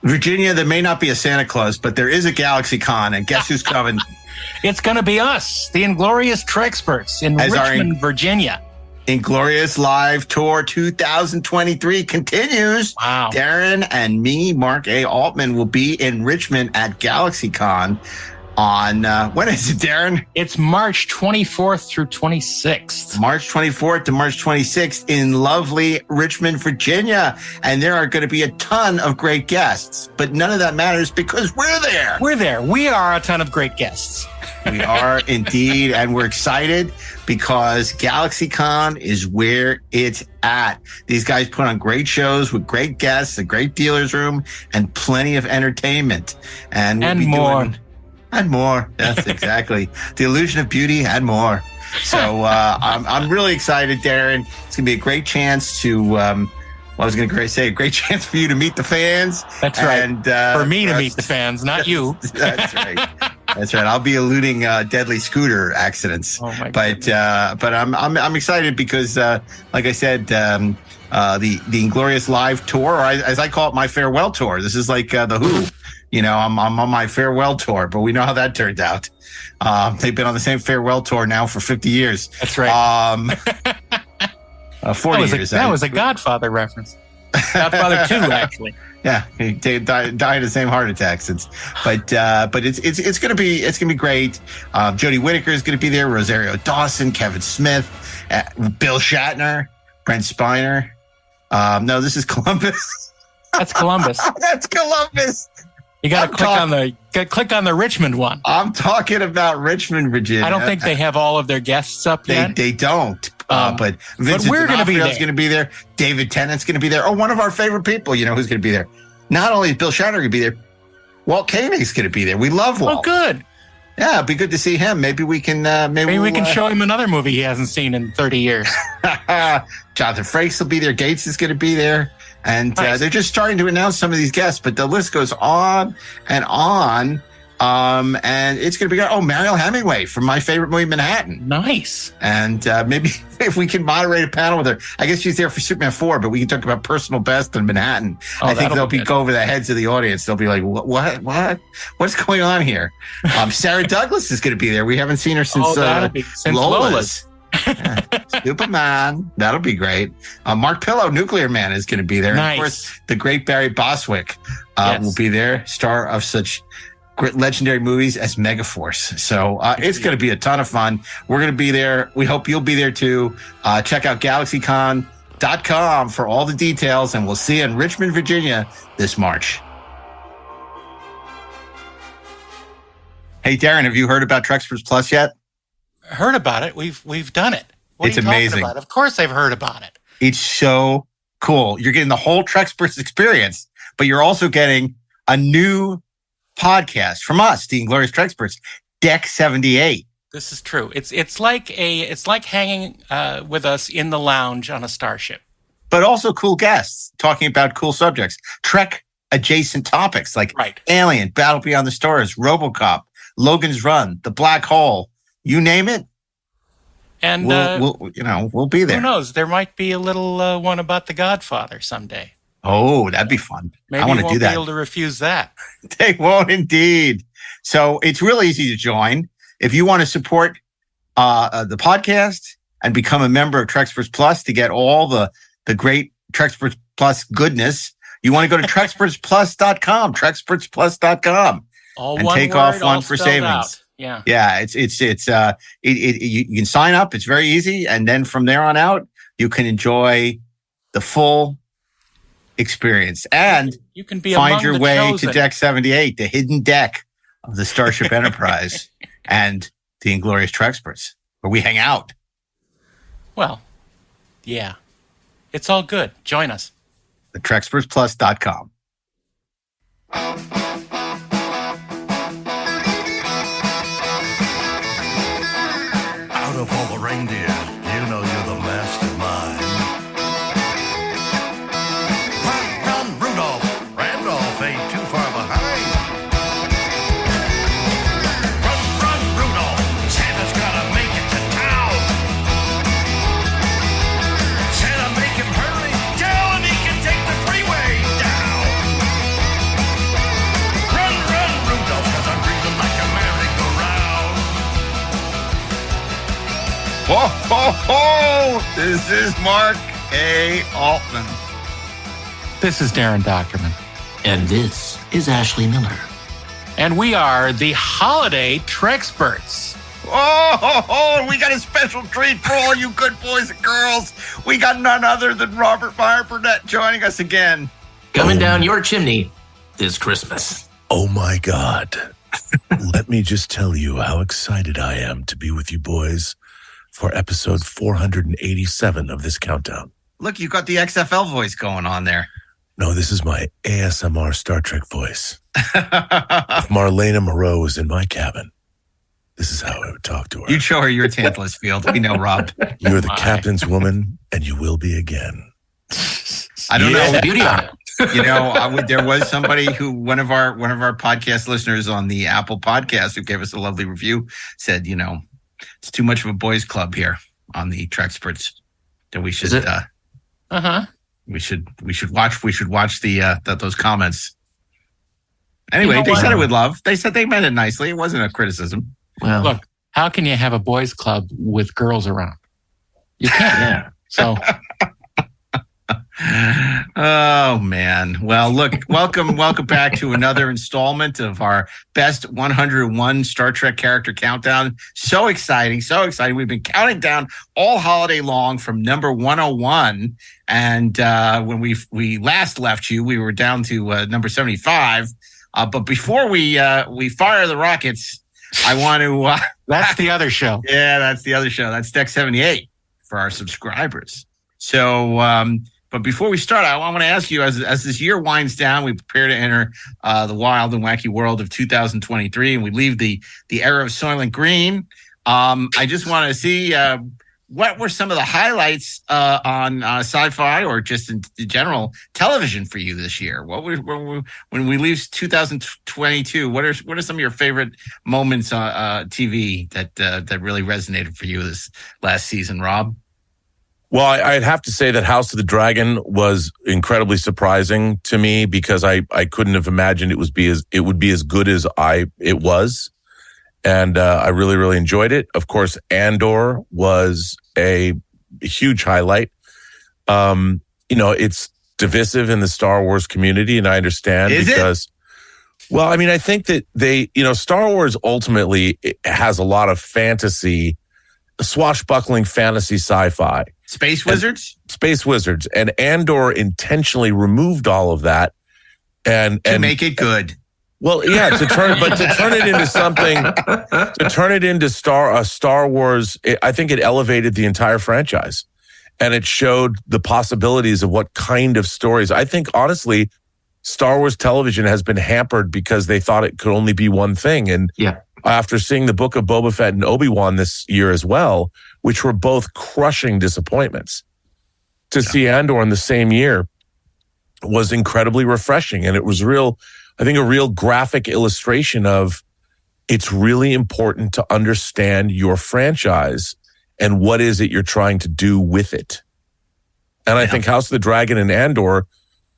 Virginia, there may not be a Santa Claus, but there is a GalaxyCon, and guess who's coming? It's going to be us, the Inglorious Treksperts in Richmond, Virginia. Inglorious Live Tour 2023 continues. Wow. Darren and me, Mark A. Altman, will be in Richmond at GalaxyCon on, when is it, Darren? It's March 24th through 26th. March 24th to March 26th in lovely Richmond, Virginia. And there are going to be a ton of great guests, but none of that matters because we're there. We're there. We are a ton of great guests. We are indeed. And we're excited because GalaxyCon is where it's at. These guys put on great shows with great guests, a great dealer's room, and plenty of entertainment. And we'll be more. And more. That's exactly. The illusion of beauty and more. So I'm really excited, Darren. It's going to be a great chance to, I was going to say, a great chance for you to meet the fans. That's right. And, for me to meet the fans, not you. That's right. That's right. I'll be eluding deadly scooter accidents. Oh my but I'm excited because, like I said, the Inglorious Live Tour, or as I call it, my farewell tour. This is like the Who. You know, I'm on my farewell tour, but we know how that turned out. They've been on the same farewell tour now for 50 years. That's right. 40 years. That was a Godfather reference. Godfather 2, actually. Yeah, he died of the same heart attack since. But it's gonna be great. Jodie Whittaker is gonna be there. Rosario Dawson, Kevin Smith, Bill Shatner, Brent Spiner. No, this is Columbus. That's Columbus. That's Columbus. You got to click on the Richmond one. I'm talking about Richmond, Virginia. I don't think they have all of their guests up yet. They don't. But Vincent D'Onofrio's going to be there. David Tennant's going to be there. Oh, one of our favorite people. You know who's going to be there? Not only is Bill Shatner going to be there, Walt Koenig's going to be there. We love Walt. Oh, good. Yeah, it'd be good to see him. Maybe we can. Maybe we can show him another movie he hasn't seen in 30 years. Jonathan Frakes will be there. Gates is going to be there. And nice. They're just starting to announce some of these guests, but the list goes on and on. And it's going to be, Mariel Hemingway from my favorite movie, Manhattan. Nice. And maybe if we can moderate a panel with her. I guess she's there for Superman 4, but we can talk about personal best in Manhattan. I think they'll go over the heads of the audience. They'll be like, what? What's going on here? Sarah Douglas is going to be there. We haven't seen her since Lola's. Yeah. Superman. That'll be great. Mark Pillow, Nuclear Man, is going to be there. Nice. And of course, the great Barry Bostwick will be there, star of such great legendary movies as Megaforce. So it's going to be a ton of fun. We're going to be there. We hope you'll be there too. Check out GalaxyCon.com for all the details, and we'll see you in Richmond, Virginia this March. Hey, Darren, have you heard about Treksperts Plus yet? Heard about it. We've done it. What it's are you amazing. Talking about? Of course I've heard about it. It's so cool. You're getting the whole Treksperts experience, but you're also getting a new podcast from us, the Inglorious Treksperts, Deck 78. This is true. It's like hanging with us in the lounge on a starship. But also cool guests talking about cool subjects. Trek adjacent topics like Alien, Battle Beyond the Stars, RoboCop, Logan's Run, The Black Hole. You name it, and we'll be there. Who knows? There might be a little one about The Godfather someday. Oh, that'd be fun. Maybe I want to do that. Be able to refuse that. They won't, indeed. So it's really easy to join if you want to support the podcast and become a member of Treksperts Plus to get all the great Treksperts Plus goodness. You want to go to trekspertsplus.com, trekspertsplus.com, and take off one for savings. Out. Yeah. You can sign up. It's very easy. And then from there on out, you can enjoy the full experience and you can be find your way chosen. to Deck 78, the hidden deck of the Starship Enterprise and the Inglorious Treksperts, where we hang out. Well, yeah, it's all good. Join us. The trekspertsplus.com. Of all the reindeer, you know you're the mastermind. Run, Rudolph! Randolph ain't too far behind. Run, Rudolph! Santa's gotta make it to town. Santa, make him hurry. Tell him he can take the freeway down. ho, ho! This is Mark A. Altman. This is Darren Doctorman. And this is Ashley Miller. And we are the Holiday Treksperts. Oh, ho, ho! We got a special treat for all you good boys and girls. We got none other than Robert Meyer Burnett joining us again. Coming down your chimney this Christmas. Oh my God. Let me just tell you how excited I am to be with you boys for episode 487 of this countdown. Look, you got the XFL voice going on there. No, this is my ASMR Star Trek voice. If Marlena Moreau was in my cabin, this is how I would talk to her. You'd show her your Tantalus field. We know, Rob. You're the captain's woman, and you will be again. I don't know. Beauty on it. You know, there was somebody who, one of our podcast listeners on the Apple podcast who gave us a lovely review, said, you know, it's too much of a boys' club here on the Treksperts. That we should, we should watch those comments. Anyway, they said it with love. They said they meant it nicely. It wasn't a criticism. Well, look, how can you have a boys' club with girls around? You can't. Yeah. So. Oh man. Well, look, welcome back to another installment of our best 101 Star Trek character countdown. So exciting. We've been counting down all holiday long from number 101. And when we last left you, we were down to number 75. But before we fire the rockets, I want to That's the other show. Yeah, that's the other show. That's Deck 78 for our subscribers. So but before we start, I want to ask you, as this year winds down, we prepare to enter the wild and wacky world of 2023, and we leave the era of Soylent Green. I just want to see what were some of the highlights on sci-fi or just in general television for you this year. What when we leave 2022? What are some of your favorite moments on TV that really resonated for you this last season, Rob? Well, I'd have to say that House of the Dragon was incredibly surprising to me because I couldn't have imagined it would be as good as it was. And I really, really enjoyed it. Of course, Andor was a huge highlight. You know, it's divisive in the Star Wars community, and I understand because, well, I mean, I think that Star Wars ultimately has a lot of fantasy, swashbuckling fantasy sci-fi. Space wizards. And Andor intentionally removed all of that and make it good. Well, yeah, to turn it into something, to turn it into Star Wars, I think it elevated the entire franchise, and it showed the possibilities of what kind of stories. I think, honestly, Star Wars television has been hampered because they thought it could only be one thing. And after seeing the Book of Boba Fett and Obi-Wan this year as well, which were both crushing disappointments, to see Andor in the same year was incredibly refreshing. And it was I think a real graphic illustration of it's really important to understand your franchise and what is it you're trying to do with it. And I think House of the Dragon and Andor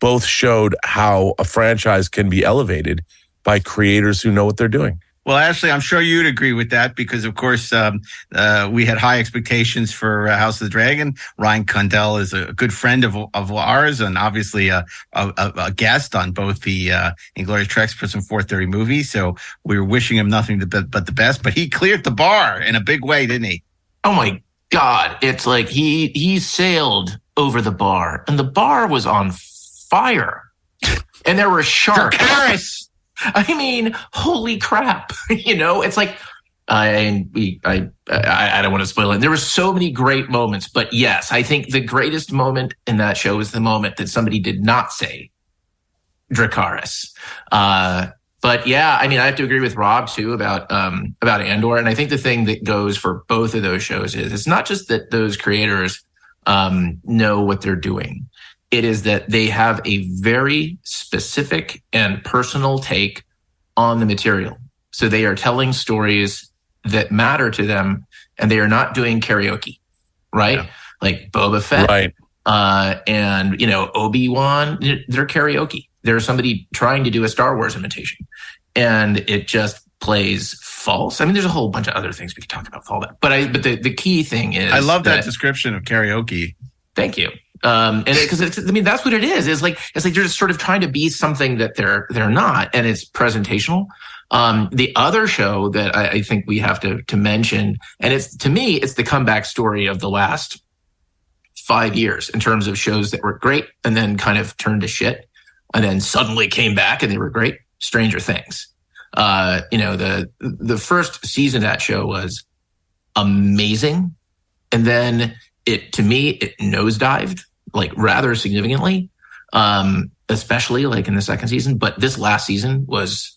both showed how a franchise can be elevated by creators who know what they're doing. Well, Ashley, I'm sure you'd agree with that because, of course, we had high expectations for House of the Dragon. Ryan Condell is a good friend of ours and obviously a guest on both the Inglorious Treksperts and 430 movies. So we were wishing him nothing but the best. But he cleared the bar in a big way, didn't he? Oh, my God. It's like he sailed over the bar, and the bar was on fire. And there were sharks. Dracarys! I mean, holy crap. It's like, I don't want to spoil it. There were so many great moments, but yes, I think the greatest moment in that show is the moment that somebody did not say Dracarys. But yeah, I mean, I have to agree with Rob too about Andor. And I think the thing that goes for both of those shows is it's not just that those creators know what they're doing. It is that they have a very specific and personal take on the material. So they are telling stories that matter to them, and they are not doing karaoke, right? Yeah. Like Boba Fett, right? And Obi-Wan, they're karaoke. There's somebody trying to do a Star Wars imitation, and it just plays false. I mean, there's a whole bunch of other things we could talk about with all that. But the key thing is, I love that description of karaoke. Thank you. And because I mean, that's what it is. It's like they're just sort of trying to be something that they're not, and it's presentational. The other show that I think we have to mention, and to me, it's the comeback story of the last 5 years in terms of shows that were great and then kind of turned to shit and then suddenly came back and they were great. Stranger Things. The first season of that show was amazing. And then it nosedived like rather significantly, especially like in the second season. But this last season was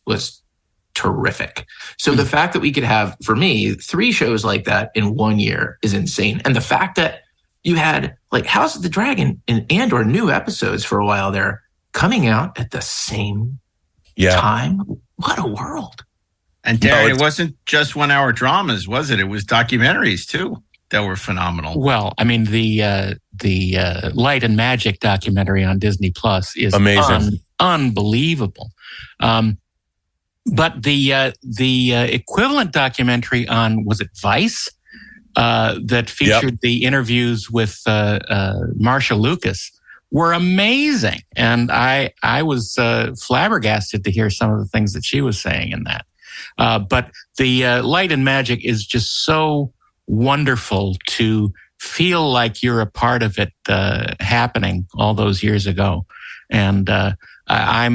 terrific. So the fact that we could have, for me, 3 shows like that in 1 year is insane. And the fact that you had like House of the Dragon and Andor new episodes for a while there coming out at the same time. What a world. And Darren, it wasn't just 1 hour dramas, was it? It was documentaries too that were phenomenal. Well, I mean, the Light and Magic documentary on Disney Plus is amazing, unbelievable. But the equivalent documentary on, was it Vice, that featured the interviews with Marsha Lucas, were amazing. And I was flabbergasted to hear some of the things that she was saying in that. But the Light and Magic is just so wonderful to feel like you're a part of it happening all those years ago. And I,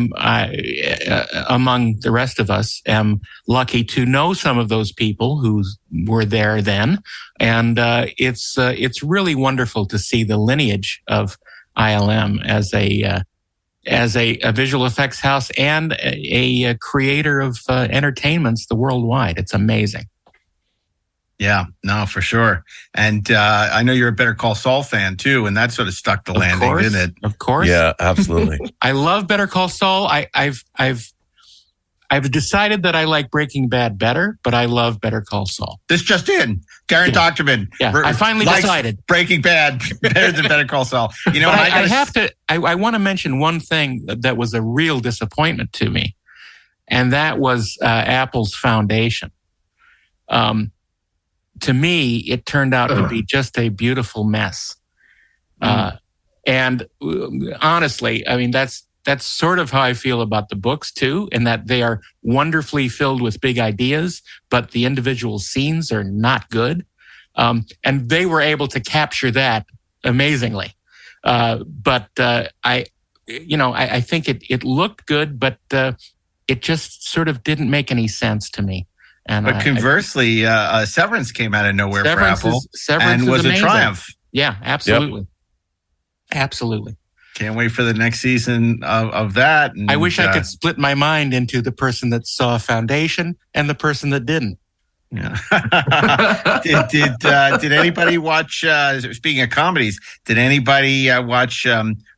among the rest of us, am lucky to know some of those people who were there then. And it's really wonderful to see the lineage of ILM as a visual effects house and a creator of entertainments the worldwide. It's amazing. Yeah, no, for sure. And I know you're a Better Call Saul fan too, and that sort of stuck the landing, didn't it? Of course. Yeah, absolutely. I love Better Call Saul. I've decided that I like Breaking Bad better, but I love Better Call Saul. This just in. Darren Doctorman. Yeah, I finally decided. Breaking Bad better than Better Call Saul. You know, I want to mention one thing that was a real disappointment to me, and that was Apple's Foundation. To me, it turned out to be just a beautiful mess. And honestly, I mean, that's sort of how I feel about the books too, in that they are wonderfully filled with big ideas, but the individual scenes are not good. And they were able to capture that amazingly. But I think it looked good, but it just sort of didn't make any sense to me. And but conversely, Severance came out of nowhere for Apple and was a triumph. Yeah, absolutely. Yep. Absolutely. Can't wait for the next season of that. And, I wish I could split my mind into the person that saw Foundation and the person that didn't. Yeah. Did anybody watch? Speaking of comedies, did anybody watch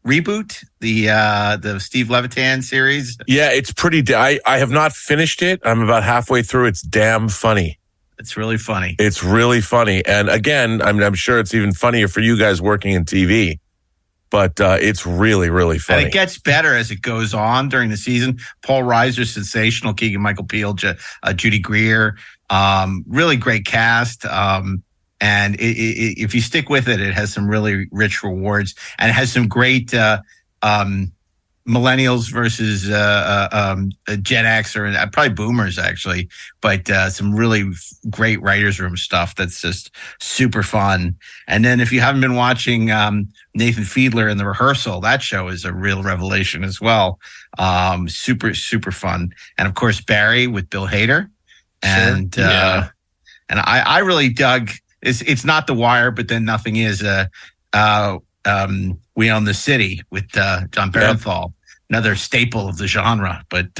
Reboot, the Steve Levitan series? Yeah, it's pretty. I have not finished it. I'm about halfway through. It's damn funny. It's really funny. It's really funny. And again, I'm sure it's even funnier for you guys working in TV. But it's really, really funny. And it gets better as it goes on during the season. Paul Reiser's sensational. Keegan-Michael Peele, Judy Greer. Really great cast. And if you stick with it, it has some really rich rewards, and it has some great millennials versus Gen X, or probably boomers actually, but some really great writers' room stuff that's just super fun. And then if you haven't been watching Nathan Fiedler in The Rehearsal, that show is a real revelation as well. Super, super fun. And of course, Barry with Bill Hader. And I really dug. It's not The Wire, but then Nothing Is. We Own the City with John Barenthal, another staple of the genre. But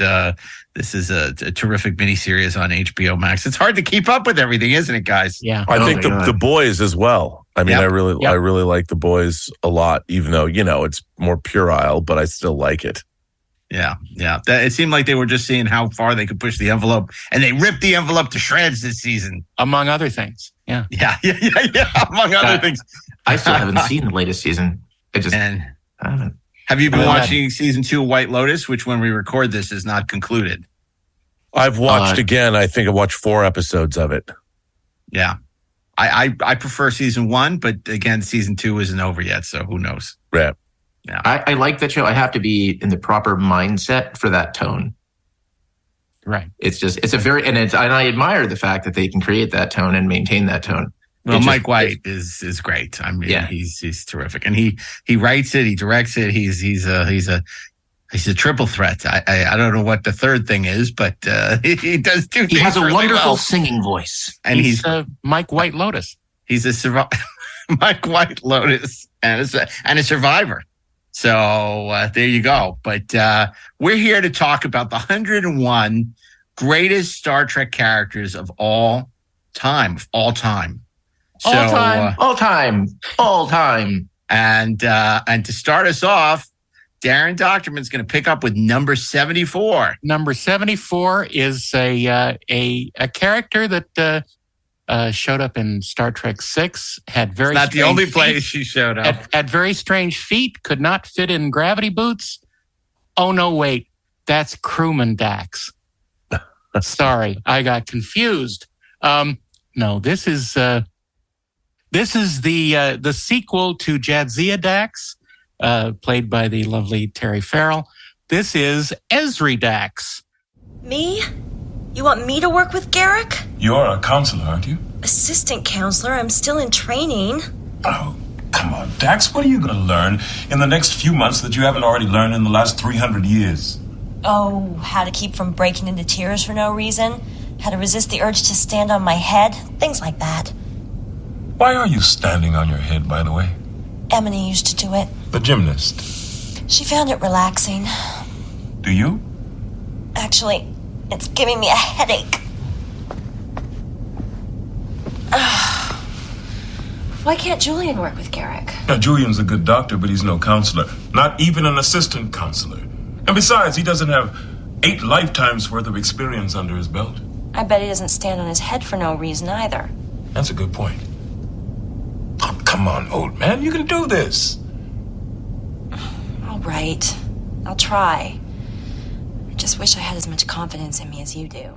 this is a terrific miniseries on HBO Max. It's hard to keep up with everything, isn't it, guys? Yeah, I think the Boys as well. I mean, I really like The Boys a lot, even though it's more puerile, but I still like it. Yeah. It seemed like they were just seeing how far they could push the envelope, and they ripped the envelope to shreds this season, among other things. Yeah. Among other things. I still haven't seen the latest season. I haven't. Have you been watching season 2 of White Lotus, which when we record this is not concluded? I've watched again. I think I watched 4 episodes of it. Yeah. I prefer season 1, but again, season 2 isn't over yet, so who knows? Yeah. Yeah. I like that show. I have to be in the proper mindset for that tone. Right. It's and I admire the fact that they can create that tone and maintain that tone. Well, Mike White is great. I mean, he's terrific, and he writes it, he directs it. He's a triple threat. I don't know what the third thing is, but he does 2 things. He has a really wonderful singing voice, and he's Mike White Lotus. He's a Mike White Lotus and a survivor. So there you go. But we're here to talk about the 101 greatest Star Trek characters of all time. All time. And to start us off, Daren Dochterman's going to pick up with number 74. Number 74 is a character that showed up in Star Trek VI. Had very it's not the only place she showed up. Had very strange feet. Could not fit in gravity boots. Oh no! Wait, that's Crewman Dax. Sorry, I got confused. No, this is the sequel to Jadzia Dax. Played by the lovely Terry Farrell. This is Ezri Dax. Me? You want me to work with Garrick? You're a counselor, aren't you? Assistant counselor. I'm still in training. Oh, come on, Dax. What are you going to learn in the next few months that you haven't already learned in the last 300 years? Oh, how to keep from breaking into tears for no reason. How to resist the urge to stand on my head. Things like that. Why are you standing on your head, by the way? Emily used to do it. The gymnast. She found it relaxing. Do you? Actually, it's giving me a headache. Why can't Julian work with Garrick? Now, Julian's a good doctor, but he's no counselor. Not even an assistant counselor. And besides, he doesn't have 8 lifetimes worth of experience under his belt. I bet he doesn't stand on his head for no reason either. That's a good point. Oh, come on, old man. You can do this. All right. I'll try. I just wish I had as much confidence in me as you do.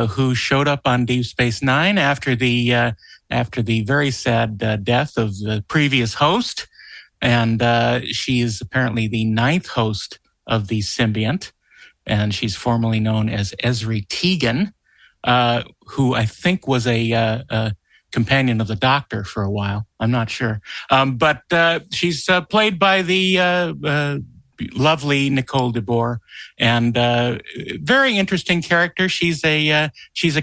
Who showed up on Deep Space Nine after the very sad death of the previous host. And she is apparently the 9th host of the Symbiont. And she's formerly known as Ezri Tegan, who I think was a companion of the Doctor for a while. I'm not sure. But she's played by the lovely Nicole DeBoer, and very interesting character. She's a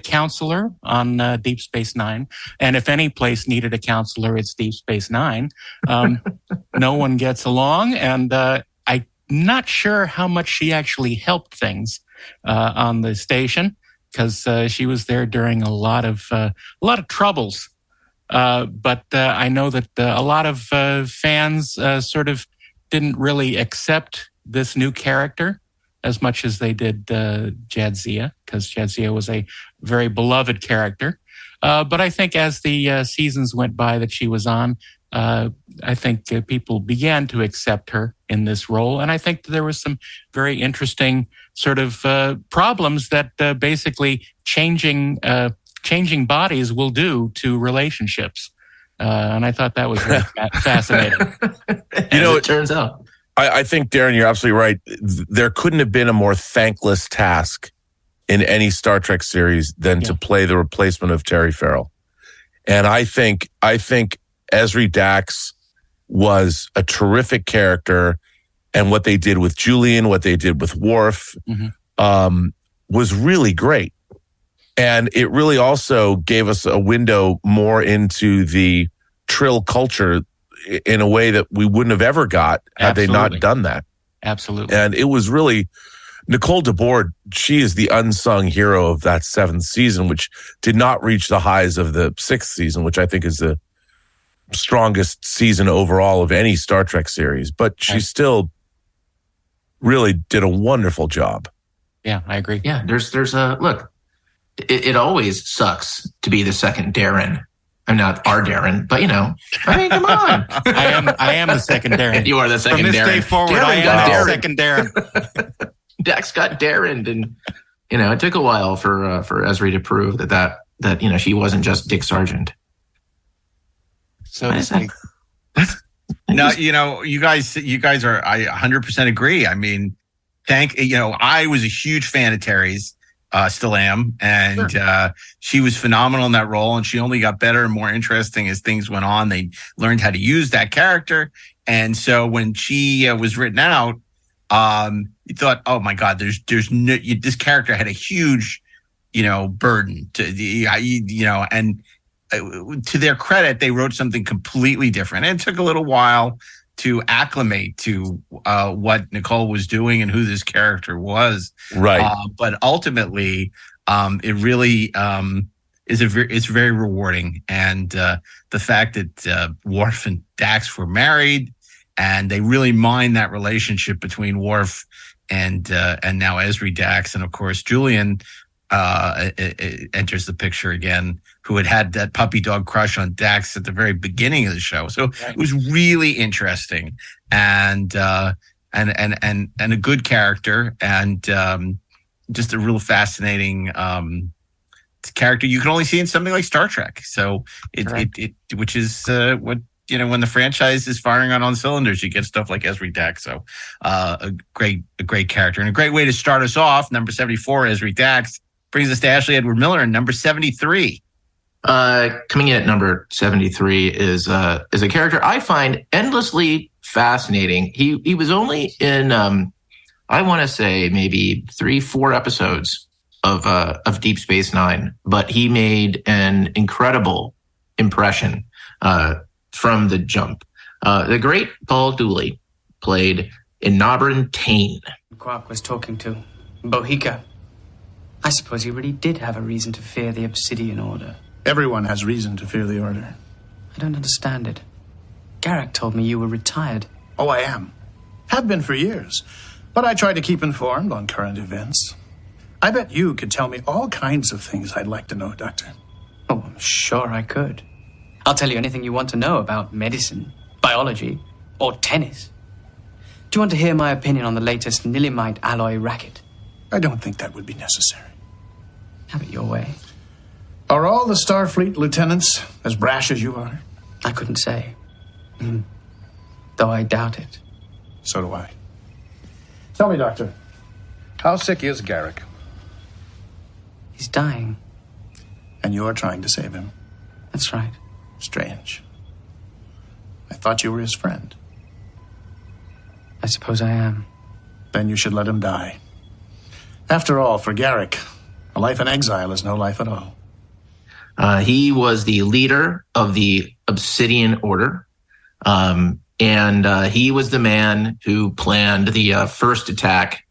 counselor on Deep Space Nine, and if any place needed a counselor, it's Deep Space Nine. No one gets along, and I'm not sure how much she actually helped things on the station, because she was there during a lot of troubles. But I know that a lot of fans sort of didn't really accept this new character as much as they did Jadzia, because Jadzia was a very beloved character. But I think as the seasons went by that she was on, I think people began to accept her in this role. And I think there was some very interesting sort of problems that basically changing bodies will do to relationships. And I thought that was very fascinating. It turns out. I think, Daren, you're absolutely right. There couldn't have been a more thankless task in any Star Trek series than to play the replacement of Terry Farrell. And I think Ezri Dax was a terrific character, and what they did with Julian, what they did with Worf, was really great. And it really also gave us a window more into the Trill culture in a way that we wouldn't have ever got had they not done that. Absolutely. And it was really Nicole DeBoer. She is the unsung hero of that 7th season, which did not reach the highs of the 6th season, which I think is the strongest season overall of any Star Trek series. But she still really did a wonderful job. Yeah, I agree. Yeah, there's a look. It always sucks to be the second Daren. I'm not our Daren, but I mean, come on. I am the second Daren. You are the second Daren. From this day forward, I am the second Daren. Dax got Daren, and it took a while for Esri to prove that she wasn't just Dick Sargent. So no, you guys are, I 100% agree. I mean, I was a huge fan of Terry's, still am. And she was phenomenal in that role. And she only got better and more interesting as things went on. They learned how to use that character. And so when she was written out, you thought, oh my God, this character had a huge, burden and to their credit, they wrote something completely different. And it took a little while to acclimate to what Nicole was doing and who this character was. Right. But ultimately, it really it's very rewarding. And the fact that Worf and Dax were married, and they really mined that relationship between Worf and now Esri Dax, and of course Julian enters the picture again, who had that puppy dog crush on Dax at the very beginning of the show. So it was really interesting and a good character, and just a real fascinating character you can only see in something like Star Trek. So which is what, when the franchise is firing on all cylinders, you get stuff like Esri Dax. So a great character, and a great way to start us off. Number 74, Esri Dax, brings us to Ashley Edward Miller in number 73. Coming in at number 73 is a character I find endlessly fascinating. He was only in I want to say maybe 3-4 episodes of Deep Space Nine, but he made an incredible impression from the jump. The great Paul Dooley played Inabrin Tain. Quark was talking to Bohica. I suppose he really did have a reason to fear the Obsidian Order. Everyone has reason to fear the Order. I don't understand it. Garrick told me you were retired. Oh, I am. Have been for years. But I try to keep informed on current events. I bet you could tell me all kinds of things I'd like to know, Doctor. Oh, I'm sure I could. I'll tell you anything you want to know about medicine, biology, or tennis. Do you want to hear my opinion on the latest Nilimite alloy racket? I don't think that would be necessary. Have it your way. Are all the Starfleet lieutenants as brash as you are? I couldn't say. Though I doubt it. So do I. Tell me, Doctor, how sick is Garrick? He's dying. And you're trying to save him? That's right. Strange. I thought you were his friend. I suppose I am. Then you should let him die. After all, for Garrick, a life in exile is no life at all. He was the leader of the Obsidian Order, and he was the man who planned the first attack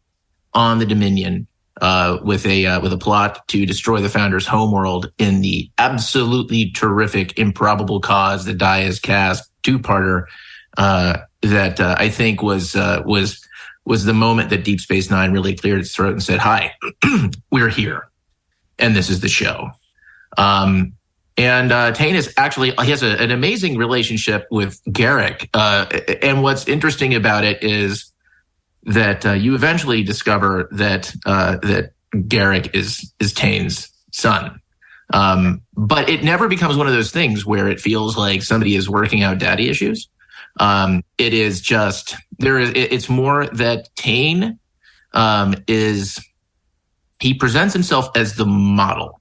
on the Dominion with a plot to destroy the Founder's homeworld in the absolutely terrific, improbable cause that Diaz cast two-parter that I think was the moment that Deep Space Nine really cleared its throat and said, "Hi, we're here, and this is the show." And Tain is actually, he has an amazing relationship with Garrick. And what's interesting about it is that you eventually discover that Garrick is Tain's son. But it never becomes one of those things where it feels like somebody is working out daddy issues. It is just, it's more that Tain he presents himself as the model.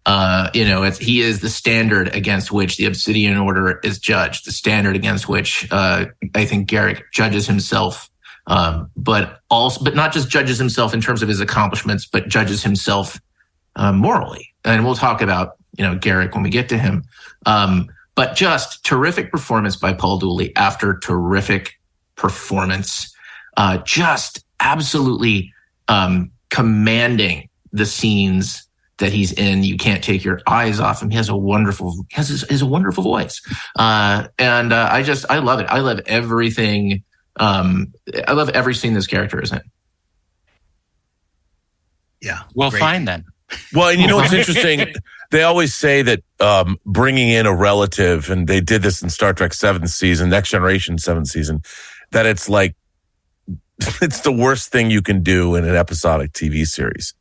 He is the standard against which the Obsidian Order is judged, the standard against which I think Garrick judges himself, but not just judges himself in terms of his accomplishments, but judges himself morally. And we'll talk about Garrick when we get to him. But just terrific performance by Paul Dooley after terrific performance, just absolutely commanding the scenes that he's in. You can't take your eyes off him. He has a wonderful voice. I love it. I love everything. I love every scene this character is in. Yeah. Well, great. fine then. Well, and what's interesting, they always say that bringing in a relative, and they did this in Star Trek 7th season, Next Generation 7th season, that it's the worst thing you can do in an episodic TV series.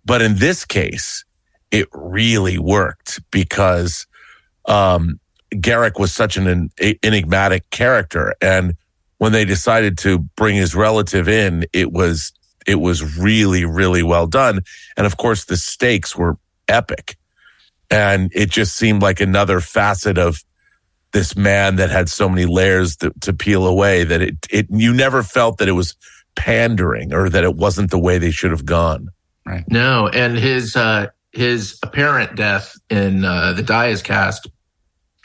But in this case, it really worked because Garrick was such an enigmatic character. And when they decided to bring his relative in, it was really, really well done. And of course, the stakes were epic. And it just seemed like another facet of this man that had so many layers to peel away that you never felt that it was pandering or that it wasn't the way they should have gone. Right. No, and his apparent death in the Diaz cast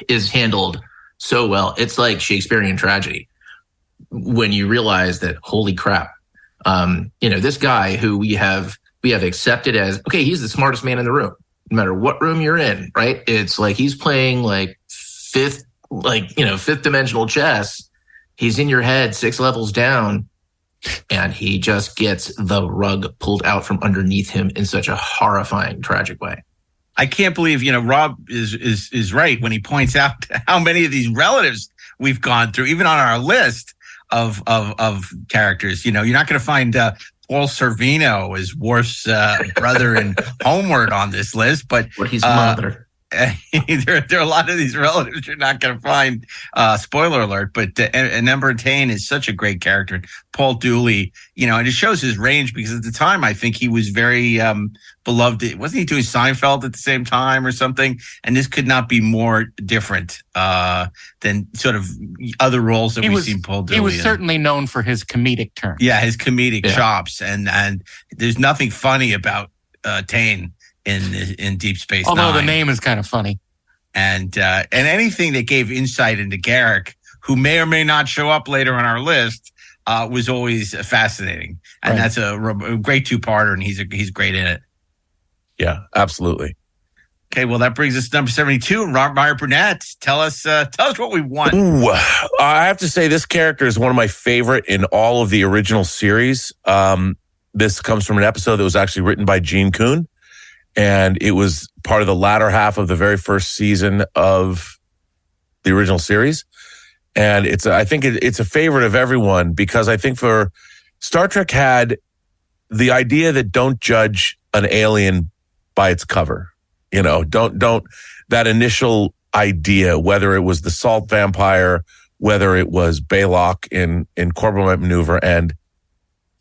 is handled so well. It's like Shakespearean tragedy when you realize that, holy crap, this guy who we have accepted as, okay, he's the smartest man in the room, no matter what room you're in, right? It's like he's playing like fifth dimensional chess. He's in your head 6 levels down, and he just gets the rug pulled out from underneath him in such a horrifying, tragic way. I can't believe, Rob is right when he points out how many of these relatives we've gone through, even on our list of characters. You're not going to find Paul Sorvino as Worf's brother in Homeward on this list, but his mother. There are a lot of these relatives you're not going to find. Spoiler alert, but Ember Tane is such a great character. Paul Dooley, and it shows his range because at the time I think he was very beloved. Wasn't he doing Seinfeld at the same time or something? And this could not be more different than sort of other roles that we've seen Paul Dooley. He was certainly known for his comedic turn. Yeah, his comedic chops, and there's nothing funny about Tane in Deep Space Nine. Although the name is kind of funny. And anything that gave insight into Garrick, who may or may not show up later on our list, was always fascinating. And that's a great 2-parter, and he's great in it. Yeah, absolutely. Okay, well, that brings us to number 72. Robert Meyer Burnett, tell us what we want. Ooh, I have to say this character is one of my favorite in all of the original series. This comes from an episode that was actually written by Gene Kuhn. And it was part of the latter half of the very first season of the original series. And I think it's a favorite of everyone because I think for Star Trek had the idea that don't judge an alien by its cover. Don't that initial idea, whether it was the salt vampire, whether it was Baylock in Corbomite Maneuver, and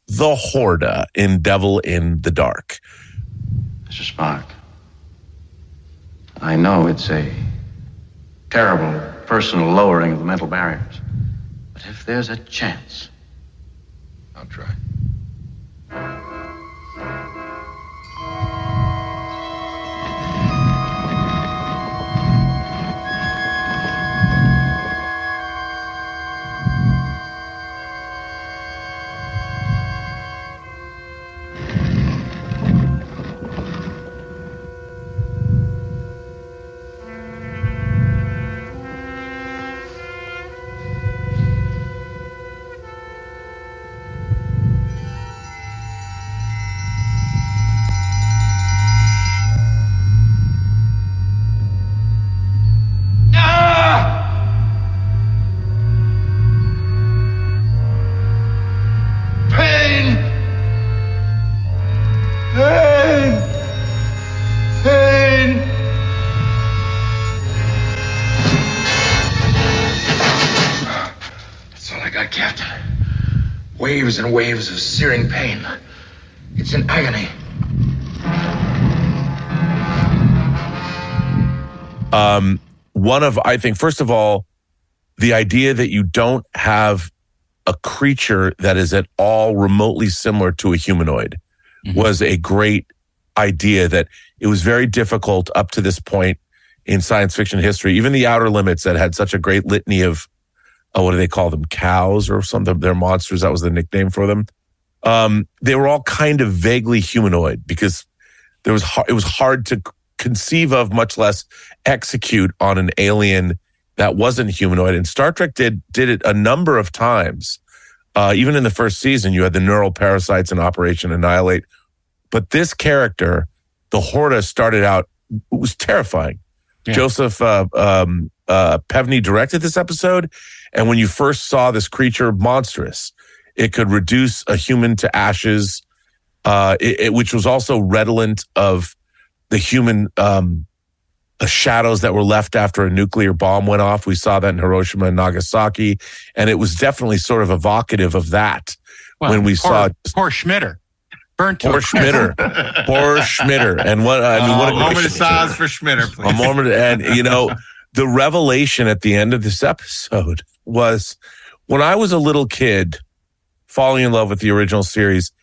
the Horda in Devil in the Dark. Mr. Spock, I know it's a terrible personal lowering of the mental barriers, but if there's a chance, I'll try. Waves and waves of searing pain. It's in agony. I think, first of all, the idea that you don't have a creature that is at all remotely similar to a humanoid was a great idea. That it was very difficult up to this point in science fiction history. Even the Outer Limits that had such a great litany of what do they call them? Cows or something? They're monsters. That was the nickname for them. They were all kind of vaguely humanoid because it was hard to conceive of, much less execute on an alien that wasn't humanoid. And Star Trek did it a number of times. Even in the first season, you had the neural parasites in Operation Annihilate. But this character, the Horda, started out, it was terrifying. Yeah. Joseph Pevney directed this episode. And when you first saw this creature, monstrous, it could reduce a human to ashes. which was also redolent of the human shadows that were left after a nuclear bomb went off. We saw that in Hiroshima and Nagasaki, and it was definitely sort of evocative of that when we saw poor Schmitter. Burnt to poor Schmitter. Poor Schmitter. And what I mean, what a moment of silence for Schmitter, please. A moment, and the revelation at the end of this episode was when I was a little kid falling in love with the original series,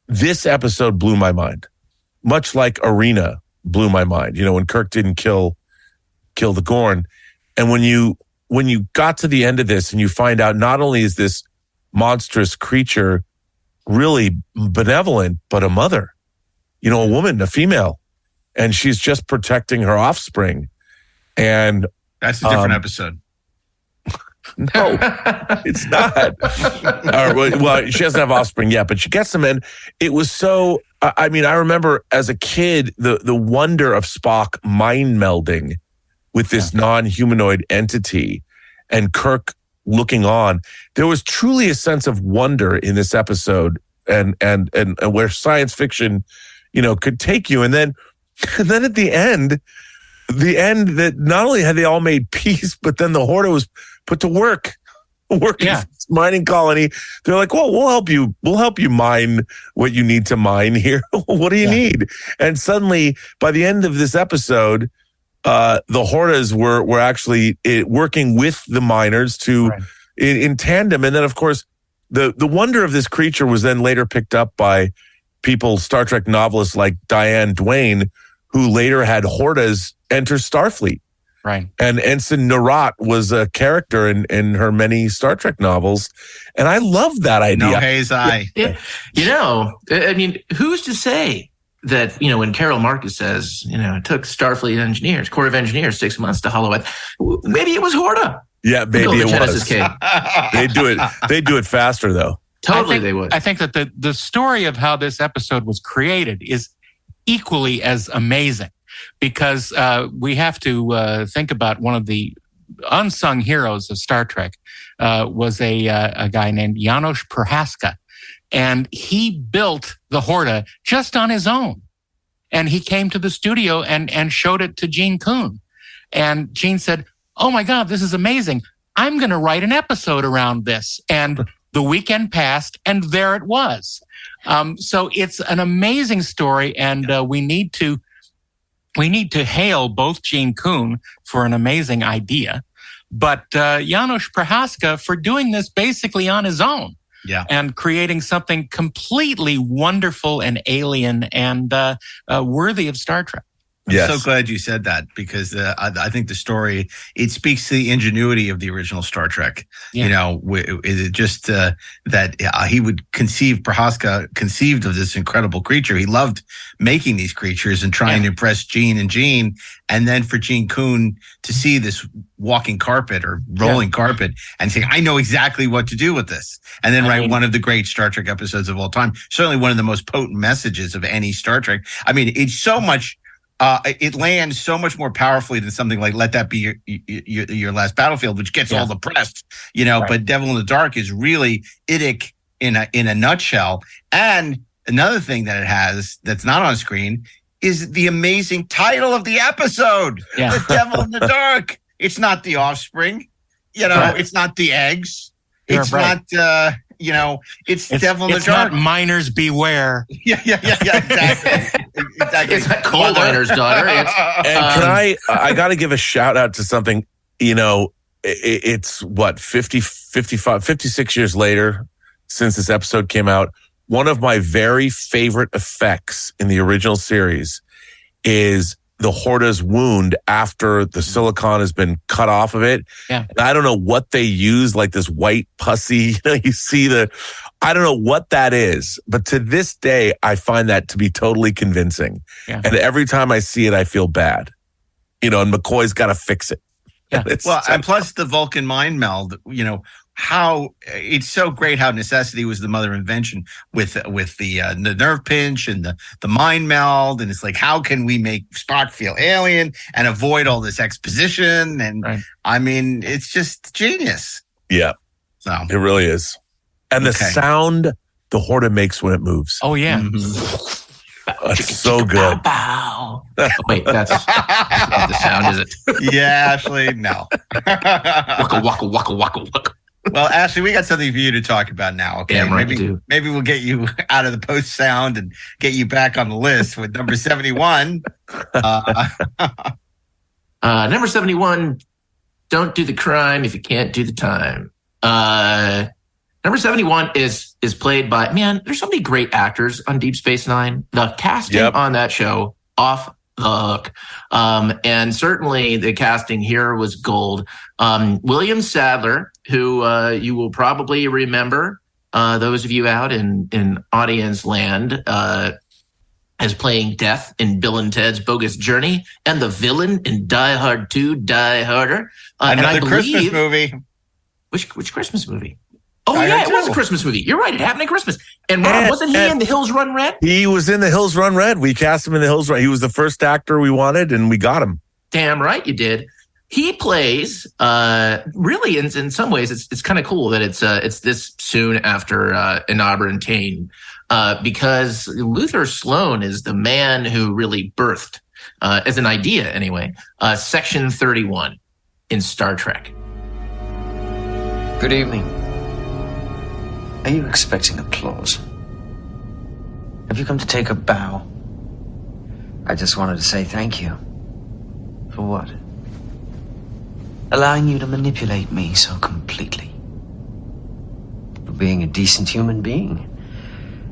this episode blew my mind. Much like Arena blew my mind, when Kirk didn't kill the Gorn. And when you got to the end of this and you find out not only is this monstrous creature really benevolent, but a mother, a woman, a female, and she's just protecting her offspring. And that's a different episode. No, it's not. Well, she doesn't have offspring yet, but she gets them. And it was so, I remember as a kid, the wonder of Spock mind melding with this non-humanoid entity and Kirk looking on. There was truly a sense of wonder in this episode and where science fiction, could take you. And then at the end that not only had they all made peace, but then the Horta was put to work this mining colony. They're like, well, we'll help you mine what you need to mine here. What do you need? And suddenly by the end of this episode, the Hortas were actually working with the miners to in tandem. And then of course the wonder of this creature was then later picked up by people, Star Trek novelists like Diane Duane, who later had Hortas enter Starfleet. Right. And Ensign Narat was a character in her many Star Trek novels. And I love that idea. No haze eye. Who's to say that, when Carol Marcus says, it took Starfleet Corps of Engineers 6 months to hollow it. Maybe it was Horta. Yeah, maybe it was. They do it faster though. Totally, they would. I think that the story of how this episode was created is equally as amazing, because we have to think about one of the unsung heroes of Star Trek was a guy named Janos Prohaska, and he built the Horta just on his own. And he came to the studio and showed it to Gene Kuhn. And Gene said, "Oh my God, this is amazing. I'm going to write an episode around this." And the weekend passed, and there it was. So it's an amazing story, and we need to hail both Gene Kuhn for an amazing idea, but Janos Prohaska for doing this basically on his own. Yeah. And creating something completely wonderful and alien and worthy of Star Trek. I'm so glad you said that, because I think the story, it speaks to the ingenuity of the original Star Trek. Yeah. It just that he would Prohaska conceived of this incredible creature. He loved making these creatures and trying to impress Gene and Gene. And then for Gene Kuhn to see this walking carpet or rolling carpet and say, I know exactly what to do with this. And then write one of the great Star Trek episodes of all time. Certainly one of the most potent messages of any Star Trek. I mean, it's so much. It lands so much more powerfully than something like "Let That Be Your Last Battlefield," which gets all the press, But "Devil in the Dark" is really idic in a nutshell. And another thing that it has that's not on screen is the amazing title of the episode: "The Devil in the Dark." It's not the offspring, It's not the eggs. It's not. It's Devil in the Dark. It's not Miners Beware. Yeah, exactly. Exactly. It's not coal miner's daughter. And I got to give a shout out to something, it's what, 56 years later since this episode came out. One of my very favorite effects in the original series is the Horta's wound after the silicon has been cut off of it. Yeah. And I don't know what they use, like this white pussy, you see I don't know what that is, but to this day, I find that to be totally convincing. Yeah. And every time I see it, I feel bad, and McCoy's got to fix it. Yeah. And plus the Vulcan mind meld, how it's so great how necessity was the mother of invention with the nerve pinch and the mind meld, and it's like, how can we make Spock feel alien and avoid all this exposition? And I mean, it's just genius. Yeah, so it really is. And the sound the Horta makes when it moves. Oh, yeah. That's so good. Bow. Wait, that's not the sound, is it? Yeah, Ashley, no. Waka, waka, waka, waka, waka. Well, Ashley, we got something for you to talk about now. Okay, Damn right you do. Maybe we'll get you out of the post sound and get you back on the list with number 71. Number 71, don't do the crime if you can't do the time. Number 71 is played by, man, there's so many great actors on Deep Space Nine. The casting on that show, off the hook. And certainly the casting here was gold. William Sadler, who you will probably remember, those of you out in audience land, as playing Death in Bill and Ted's Bogus Journey, and the villain in Die Hard 2, Die Harder. Another Christmas movie. Which Christmas movie? Oh, yeah, it was a Christmas movie. You're right. It happened at Christmas. And Rob, wasn't he in The Hills Run Red? He was in The Hills Run Red. We cast him in The Hills Run. He was the first actor we wanted, and we got him. Damn right you did. He plays, really, in some ways, it's kind of cool that it's this soon after Inabra and Tain, because Luther Sloan is the man who really birthed, as an idea anyway, Section 31 in Star Trek. Good evening. Are you expecting applause? Have you come to take a bow? I just wanted to say thank you. For what? Allowing you to manipulate me so completely. For being a decent human being.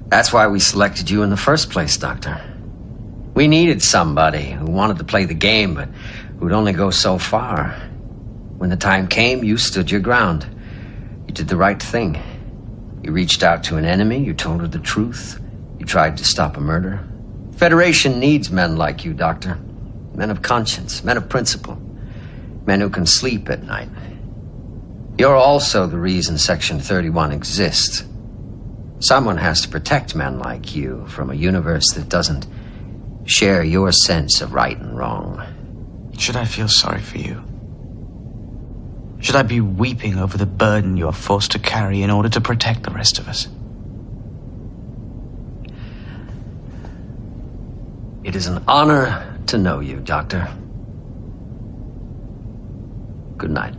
That's why we selected you in the first place, Doctor. We needed somebody who wanted to play the game, but who'd only go so far. When the time came, you stood your ground. You did the right thing. You reached out to an enemy, you told her the truth, you tried to stop a murder. Federation needs men like you, Doctor. Men of conscience, men of principle, men who can sleep at night. You're also the reason Section 31 exists. Someone has to protect men like you from a universe that doesn't share your sense of right and wrong. Should I feel sorry for you? Should I be weeping over the burden you are forced to carry in order to protect the rest of us? It is an honor to know you, Doctor. Good night.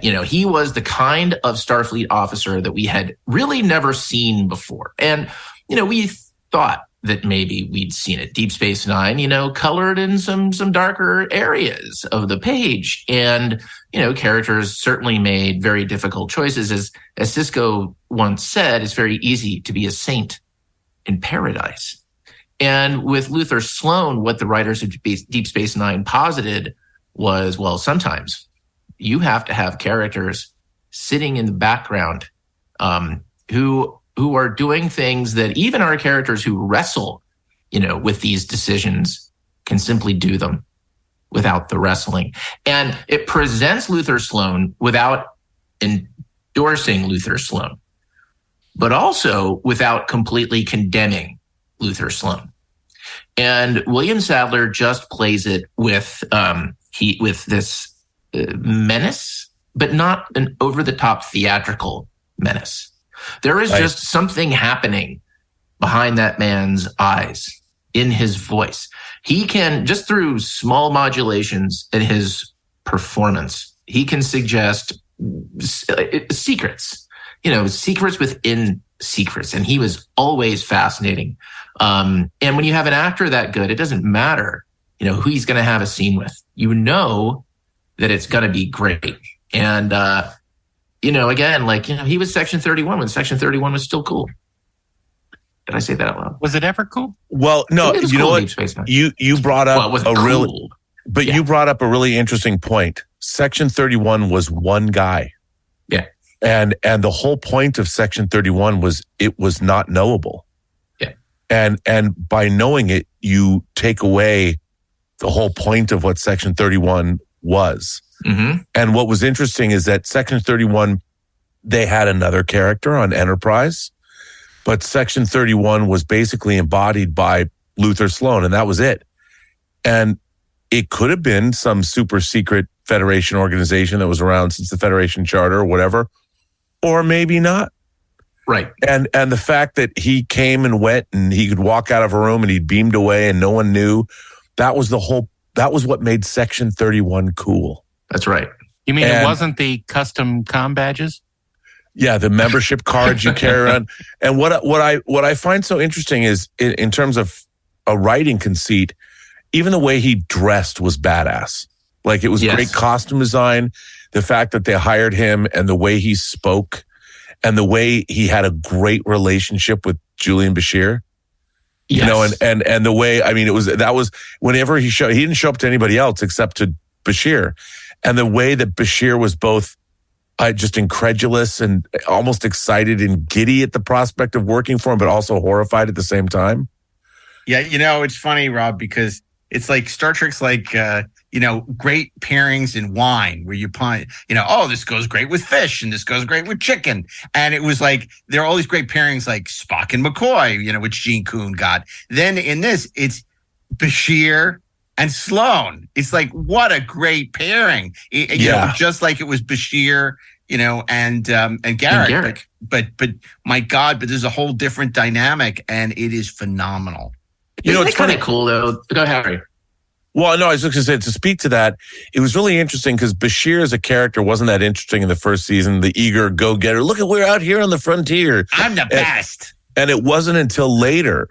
He was the kind of Starfleet officer that we had really never seen before. And, we thought that maybe we'd seen it. Deep Space Nine, colored in some darker areas of the page. And, characters certainly made very difficult choices. As Sisko once said, it's very easy to be a saint in paradise. And with Luther Sloan, what the writers of Deep Space Nine posited was, well, sometimes you have to have characters sitting in the background who are doing things that even our characters who wrestle, with these decisions can simply do them without the wrestling. And it presents Luther Sloan without endorsing Luther Sloan, but also without completely condemning Luther Sloan. And William Sadler just plays it with this menace, but not an over-the-top theatrical menace. There is just something happening behind that man's eyes, in his voice. He can, just through small modulations in his performance, he can suggest secrets, secrets within secrets. And he was always fascinating. And when you have an actor that good, it doesn't matter, who he's going to have a scene with. That it's going to be great. And, again, he was Section 31 when Section 31 was still cool. Did I say that out loud? Was it ever cool? Well, no, you know what? You brought up you brought up a really interesting point. Section 31 was one guy. Yeah. And the whole point of Section 31 was it was not knowable. Yeah. And by knowing it, you take away the whole point of what Section 31 was. Mm-hmm. And what was interesting is that Section 31, they had another character on Enterprise, but Section 31 was basically embodied by Luther Sloan, and that was it. And it could have been some super secret Federation organization that was around since the Federation Charter or whatever, or maybe not. Right. And the fact that he came and went and he could walk out of a room and he beamed away and no one knew, that was what made Section 31 cool. That's right. You mean it wasn't the custom comm badges? Yeah, the membership cards you carry around. And what I find so interesting is in terms of a writing conceit, even the way he dressed was badass. Like, it was great costume design, the fact that they hired him and the way he spoke and the way he had a great relationship with Julian Bashir. Yes. You know, and the way, I mean, that was whenever he didn't show up to anybody else except to Bashir. And the way that Bashir was both just incredulous and almost excited and giddy at the prospect of working for him, but also horrified at the same time. Yeah, you know, it's funny, Rob, because it's like Star Trek's like, great pairings in wine where you find, oh, this goes great with fish and this goes great with chicken. And it was like, there are all these great pairings like Spock and McCoy, which Gene Kuhn got. Then in this, it's Bashir and Sloan. It's like, what a great pairing. You know, just like it was Bashir, and Garrick. But my God, but there's a whole different dynamic and it is phenomenal. It's kind of cool though. Go ahead, Harry. Well, no, I was just going to say, to speak to that, it was really interesting because Bashir as a character wasn't that interesting in the first season. The eager go-getter. Look at, we're out here on the frontier. I'm the best. And it wasn't until later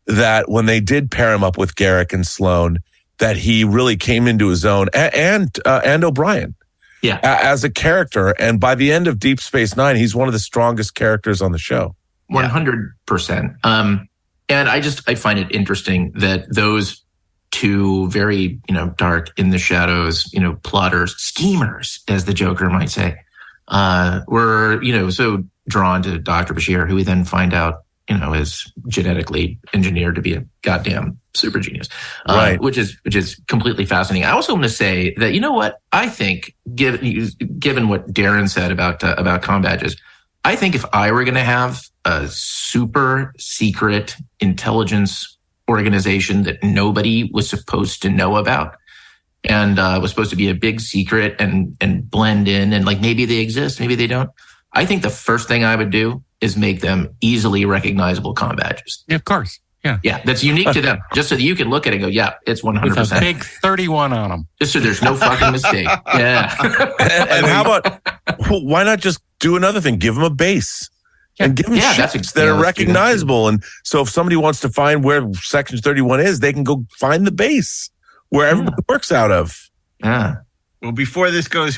that when they did pair him up with Garrick and Sloan, that he really came into his own, and O'Brien. Yeah. As a character. And by the end of Deep Space Nine, he's one of the strongest characters on the show. 100%. And I find it interesting that those two very, dark in the shadows, plotters, schemers, as the Joker might say, were, so drawn to Dr. Bashir, who we then find out, is genetically engineered to be a goddamn super genius, right? Which is completely fascinating. I also want to say that, what I think, given what Darren said about comm badges, I think if I were going to have a super secret intelligence organization that nobody was supposed to know about and was supposed to be a big secret and blend in, and like maybe they exist, maybe they don't. I think the first thing I would do is make them easily recognizable comm badges. Yeah, of course. Yeah. Yeah, that's unique to them. Just so that you can look at it and go, yeah, it's 100%. With a big 31 on them. Just so there's no fucking mistake. Yeah. and how about, why not just do another thing? Give them a base. And give them ships that are recognizable. And so if somebody wants to find where Section 31 is, they can go find the base where everybody works out of. Yeah. Well, before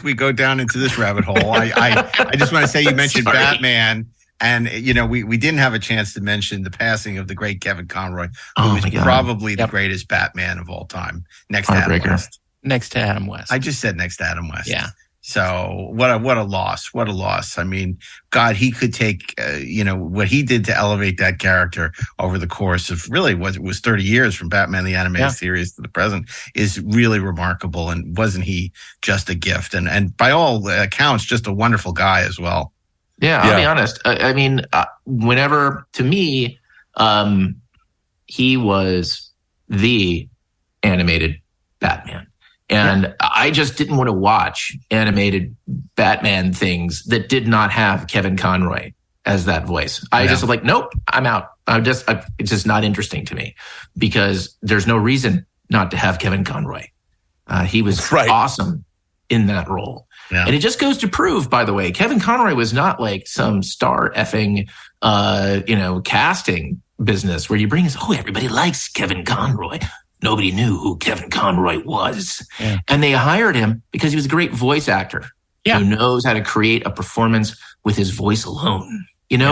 we go down into this rabbit hole, I just want to say you mentioned Batman. And, we didn't have a chance to mention the passing of the great Kevin Conroy, who was probably the greatest Batman of all time. Next to Adam West. Next to Adam West. I just said next to Adam West. Yeah. So what a loss. What a loss. I mean, God, he could take, what he did to elevate that character over the course of really what was 30 years from Batman the Animated Series to the present is really remarkable. And wasn't he just a gift? And by all accounts, just a wonderful guy as well. Yeah, I'll be honest. I mean, whenever, to me, he was the animated Batman. And I just didn't want to watch animated Batman things that did not have Kevin Conroy as that voice. I just was like, nope, I'm out. It's just not interesting to me because there's no reason not to have Kevin Conroy. He was awesome in that role. Yeah. And it just goes to prove, by the way, Kevin Conroy was not like some star effing, casting business where you bring everybody likes Kevin Conroy. Nobody knew who Kevin Conroy was. Yeah. And they hired him because he was a great voice actor who knows how to create a performance with his voice alone, and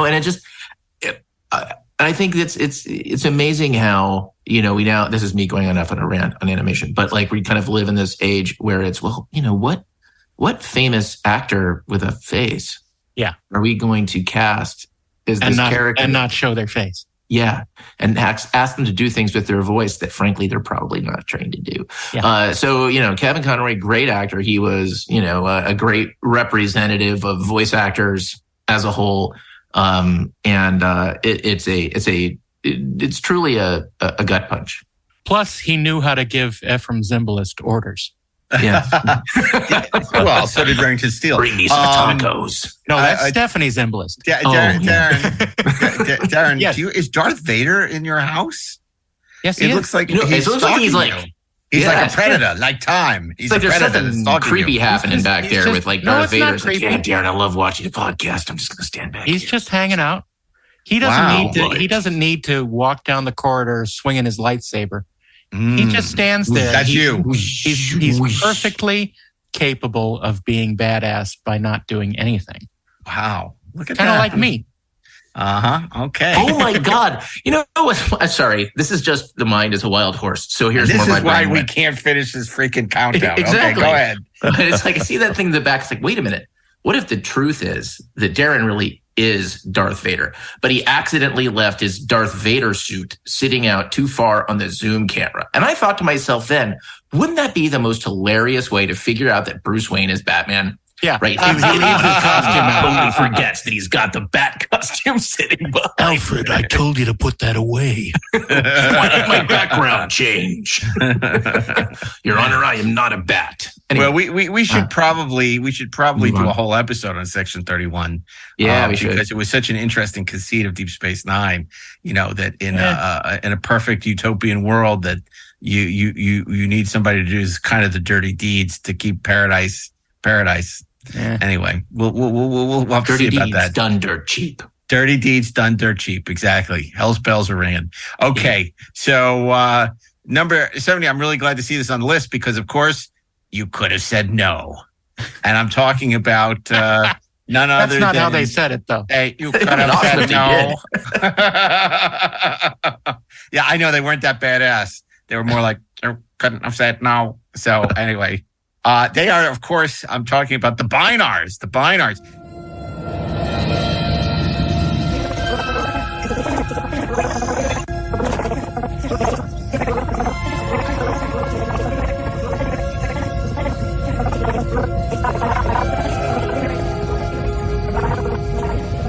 I think it's amazing how, we now, this is me going on a rant on animation, but like we kind of live in this age where it's, what famous actor with a face are we going to cast as this character and not show their face? Yeah. And ask them to do things with their voice that frankly, they're probably not trained to do. Yeah. So, Kevin Conroy, great actor. He was, a great representative of voice actors as a whole. It's truly a gut punch. Plus he knew how to give Ephraim Zimbalist orders. Yeah. Well, so did Remington Steele. Bring me some tacos. No, that's Stephanie's embolist. Darren, Yes. is Darth Vader in your house? Yes, It looks like he's stalking you. He's like a predator, like time. He's like a there's predator something stalking creepy you. happening back there with like Darth Vader. It's like, creepy. yeah, Darren, I love watching the podcast. I'm just going to stand back. He's just hanging out. He doesn't need to walk down the corridor swinging his lightsaber. He just stands there. That's you. He's perfectly capable of being badass by not doing anything. Wow. Look at that. Kind of like me. Okay. Oh my God. You know what? Sorry. This is just the mind is a wild horse. So here's this more is my why brain we went. can't finish this freaking countdown. Exactly. Okay, go ahead. But it's like, I see that thing in the back. It's like, wait a minute. What if the truth is that Darren really is Darth Vader, but he accidentally left his Darth Vader suit sitting out too far on the Zoom camera? And I thought to myself then, wouldn't that be the most hilarious way to figure out that Bruce Wayne is Batman? Yeah. Right. He leaves his costume out, only forgets that he's got the bat costume sitting behind. Alfred, I told you to put that away. Why did my background change? Your Honor, I am not a bat. Anyway, Well, we should probably do a whole episode on Section 31. Yeah, we should. Because it was such an interesting conceit of Deep Space Nine. You know that in a perfect utopian world that you need somebody to do is kind of the dirty deeds to keep paradise. Yeah. Anyway, we'll have to see about that. Done dirt cheap. Dirty deeds done dirt cheap. Exactly. Hell's bells are ringing. Okay, so number 70. I'm really glad to see this on the list because, of course, you could have said no, and I'm talking about none other. That's not than, how they said it, though. Hey, you could have said no. Yeah, I know they weren't that badass. They were more like you couldn't have said no. So anyway. They are, of course, I'm talking about the Bynars. The Bynars.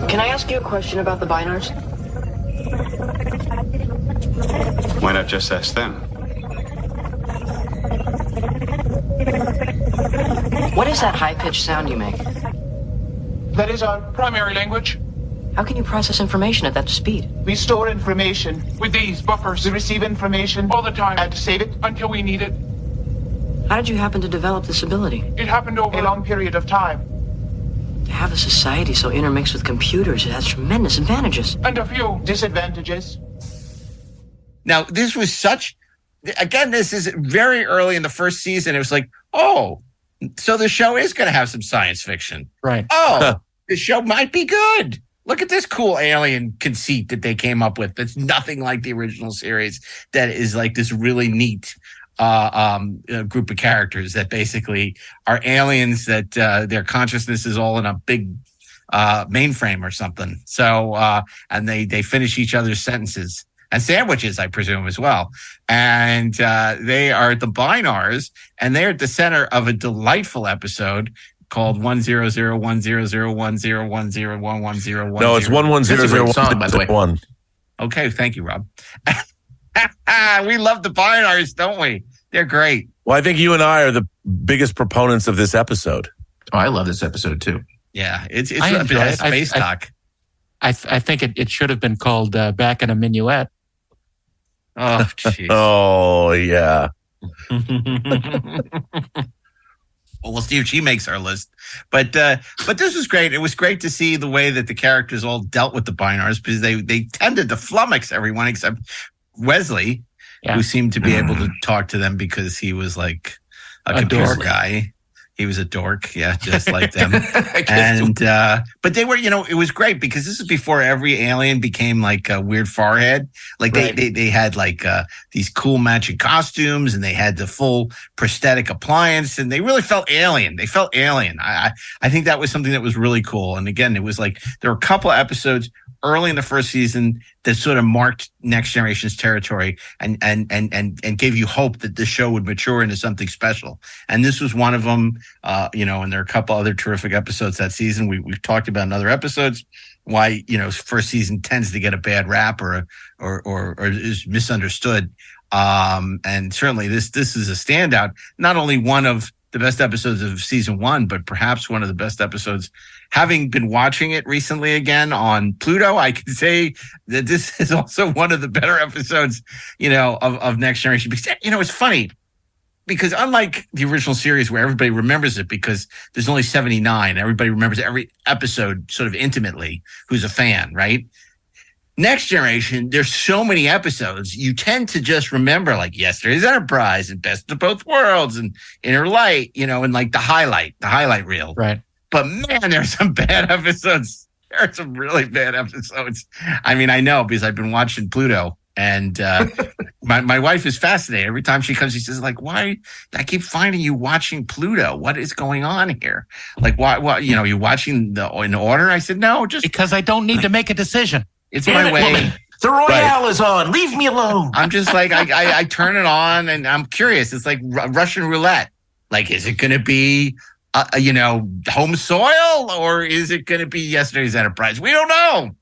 Can I ask you a question about the Bynars? Why not just ask them? What is that high-pitched sound you make? That is our primary language. How can you process information at that speed? We store information with these buffers. We receive information all the time and save it until we need it. How did you happen to develop this ability? It happened over a long period of time. To have a society so intermixed with computers, it has tremendous advantages. And a few disadvantages. Now, this was again, this is very early in the first season. It was like, oh, so the show is going to have some science fiction. Right. Oh, the show might be good. Look at this cool alien conceit that they came up with. That's nothing like the original series. That is like this really neat group of characters that basically are aliens that their consciousness is all in a big mainframe or something. So, and they finish each other's sentences. And sandwiches, I presume, as well. And they are the Bynars, and they're at the center of a delightful episode called 100101010101101. No, it's 110011. Okay, thank you, Rob. We love the Bynars, don't we? They're great. Well, I think you and I are the biggest proponents of this episode. Oh, I love this episode too. Yeah, it's a space doc. I think it should have been called Back in a Minuet. Oh, jeez. Oh, yeah. Well, we'll see if she makes our list. But this was great. It was great to see the way that the characters all dealt with the Bynars because they tended to flummox everyone except Wesley, who seemed to be able to talk to them because he was like a computer guy. He was a dork, yeah, just like them. And but they were, it was great because this is before every alien became like a weird forehead. Like they had like these cool matching costumes and they had the full prosthetic appliance and they really felt alien. They felt alien. I think that was something that was really cool. And again, it was like there were a couple of episodes early in the first season that sort of marked Next Generation's territory and gave you hope that the show would mature into something special. And this was one of them, and there are a couple other terrific episodes that season. We've talked about in other episodes why, first season tends to get a bad rap or is misunderstood. And certainly this is a standout. Not only one of the best episodes of season 1, but perhaps one of the best episodes. Having been watching it recently again on Pluto, I can say that this is also one of the better episodes, of Next Generation. Because, it's funny because unlike the original series where everybody remembers it because there's only 79, everybody remembers every episode sort of intimately who's a fan, right? Next Generation, there's so many episodes, you tend to just remember like Yesterday's Enterprise and Best of Both Worlds and Inner Light, and like the highlight reel. Right. But man, there's some bad episodes. There are some really bad episodes. I mean, I know because I've been watching Pluto. And my wife is fascinated. Every time she comes, she says, like, why? I keep finding you watching Pluto. What is going on here? Like, why you watching in order? I said, no, just because I don't need to make a decision. It's my way. Woman. The Royale is on. Leave me alone. I'm just like, I turn it on and I'm curious. It's like Russian roulette. Like, is it going to be, home soil or is it going to be Yesterday's Enterprise? We don't know.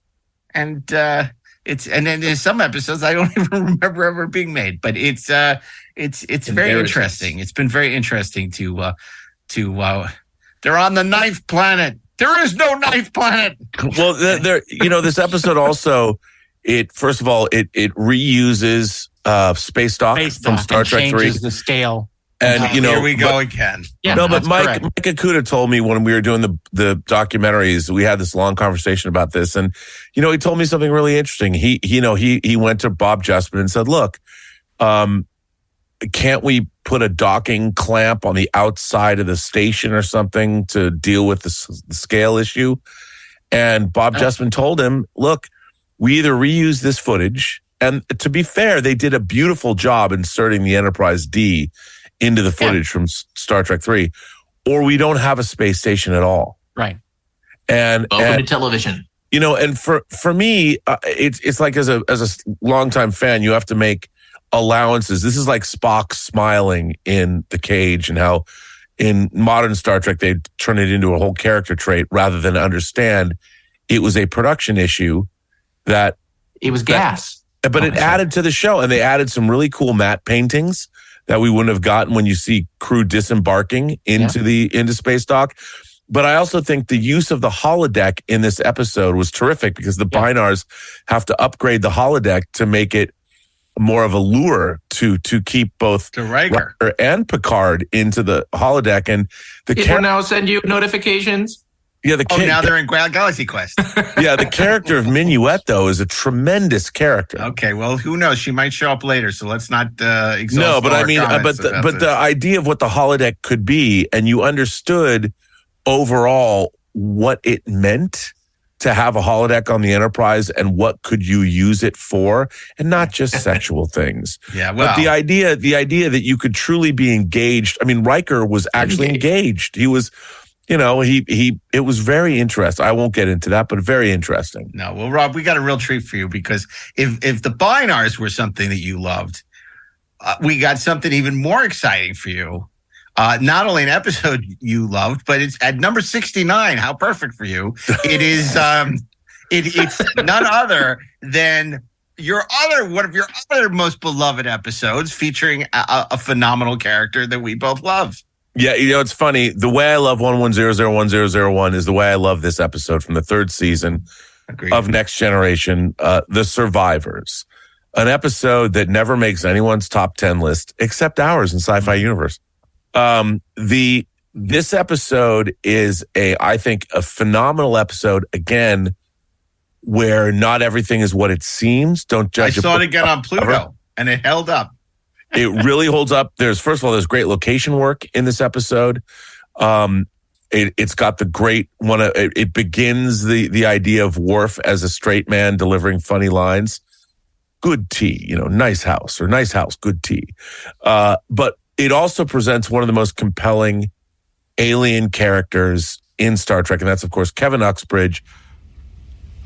And, and then there's some episodes I don't even remember ever being made, but it's very interesting. It's been very interesting to they're on the ninth planet. There is no ninth planet. Well, this episode also, first of all, it reuses Space Dock from Star Trek 3. Changes the scale. And here we go again. Yeah, no, but Mike Akuda told me when we were doing the documentaries, we had this long conversation about this, and he told me something really interesting. He went to Bob Justman and said, "Look, can't we put a docking clamp on the outside of the station or something to deal with the scale issue?" And Bob Justman told him, "Look, we either reuse this footage, and to be fair, they did a beautiful job inserting the Enterprise D into the footage from Star Trek 3, or we don't have a space station at all." Right. And welcome to television. And for me, it's like as a longtime fan, you have to make allowances. This is like Spock smiling in The Cage, and how in modern Star Trek they turn it into a whole character trait rather than understand it was a production issue that it was gas. But it added to the show, and they added some really cool matte paintings that we wouldn't have gotten when you see crew disembarking into Space Dock. But I also think the use of the holodeck in this episode was terrific because the Binars have to upgrade the holodeck to make it more of a lure to keep both Riker and Picard into the holodeck. And the will now send you notifications. Yeah, now they're in Galaxy Quest. Yeah, the character of Minuet, though, is a tremendous character. Okay, well, who knows? She might show up later, so let's not exhaust. No, but I mean, but the idea of what the holodeck could be, and you understood overall what it meant to have a holodeck on the Enterprise and what could you use it for, and not just sexual things. Yeah, well, but the idea that you could truly be engaged. I mean, Riker was actually engaged. He was. It was very interesting. I won't get into that, but very interesting. No, well, Rob, we got a real treat for you because if the Binars were something that you loved, we got something even more exciting for you. Not only an episode you loved, but it's at number 69. How perfect for you! It is. It's none other than one of your other most beloved episodes, featuring a phenomenal character that we both love. Yeah, it's funny. The way I love 11001001 is the way I love this episode from the third season of Next Generation, The Survivors, an episode that never makes anyone's top 10 list except ours in Sci-Fi Universe. This episode is I think a phenomenal episode, again, where not everything is what it seems. Don't judge. I saw it again on Pluto, and it held up. It really holds up. There's great location work in this episode. It's got the great one. It begins the idea of Worf as a straight man delivering funny lines. Good tea, nice house, good tea. But it also presents one of the most compelling alien characters in Star Trek, and that's, of course, Kevin Uxbridge.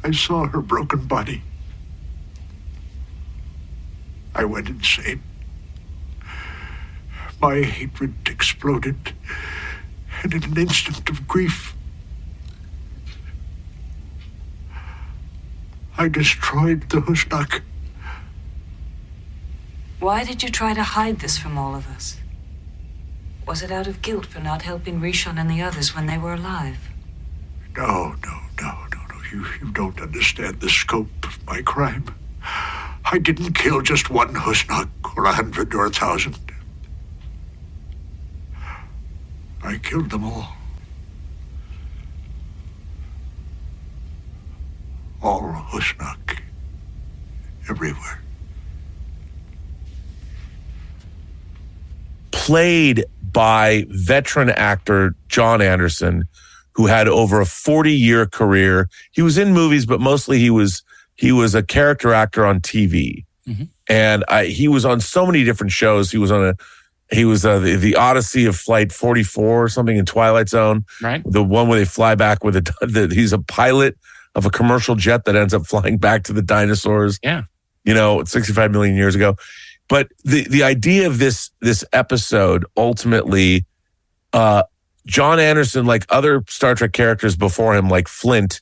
I saw her broken body. I went insane. My hatred exploded, and in an instant of grief, I destroyed the Hustak. Why did you try to hide this from all of us? Was it out of guilt for not helping Rishon and the others when they were alive? No. You don't understand the scope of my crime. I didn't kill just one Husnak or 100 or 1,000. I killed them all. All Husnak. Everywhere. Played by veteran actor John Anderson, who had over a 40-year career. He was in movies, but mostly he was a character actor on TV. Mm-hmm. And he was on so many different shows. He was on the Odyssey of Flight 44 or something in Twilight Zone. Right. The one where they fly back with he's a pilot of a commercial jet that ends up flying back to the dinosaurs. Yeah. 65 million years ago. But the idea of this episode ultimately, John Anderson, like other Star Trek characters before him, like Flint,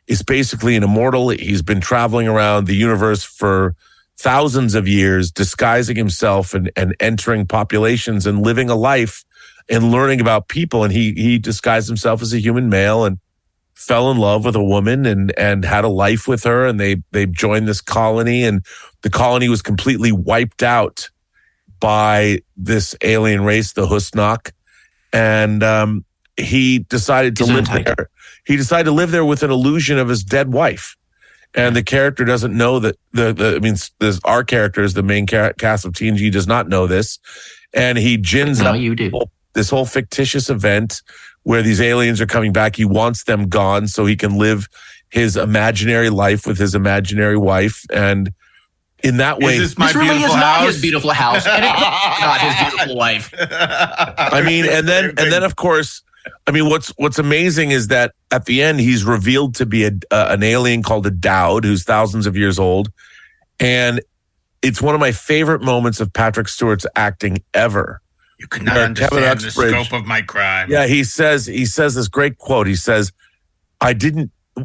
is basically an immortal. He's been traveling around the universe for thousands of years, disguising himself and entering populations and living a life and learning about people. And he disguised himself as a human male and fell in love with a woman and had a life with her. And they joined this colony, and the colony was completely wiped out by this alien race, the Husnak. And he decided to live there. He decided to live there with an illusion of his dead wife. And the character doesn't know that our character is the main cast of TNG does not know this. And he gins up this whole fictitious event where these aliens are coming back. He wants them gone so he can live his imaginary life with his imaginary wife. And in that way, this really is not his beautiful house, and it's not his beautiful wife. And then of course, what's amazing is that at the end he's revealed to be an alien called a Dowd, who's thousands of years old, and it's one of my favorite moments of Patrick Stewart's acting ever. You could not understand the scope of my crime. Yeah, he says this great quote. He says,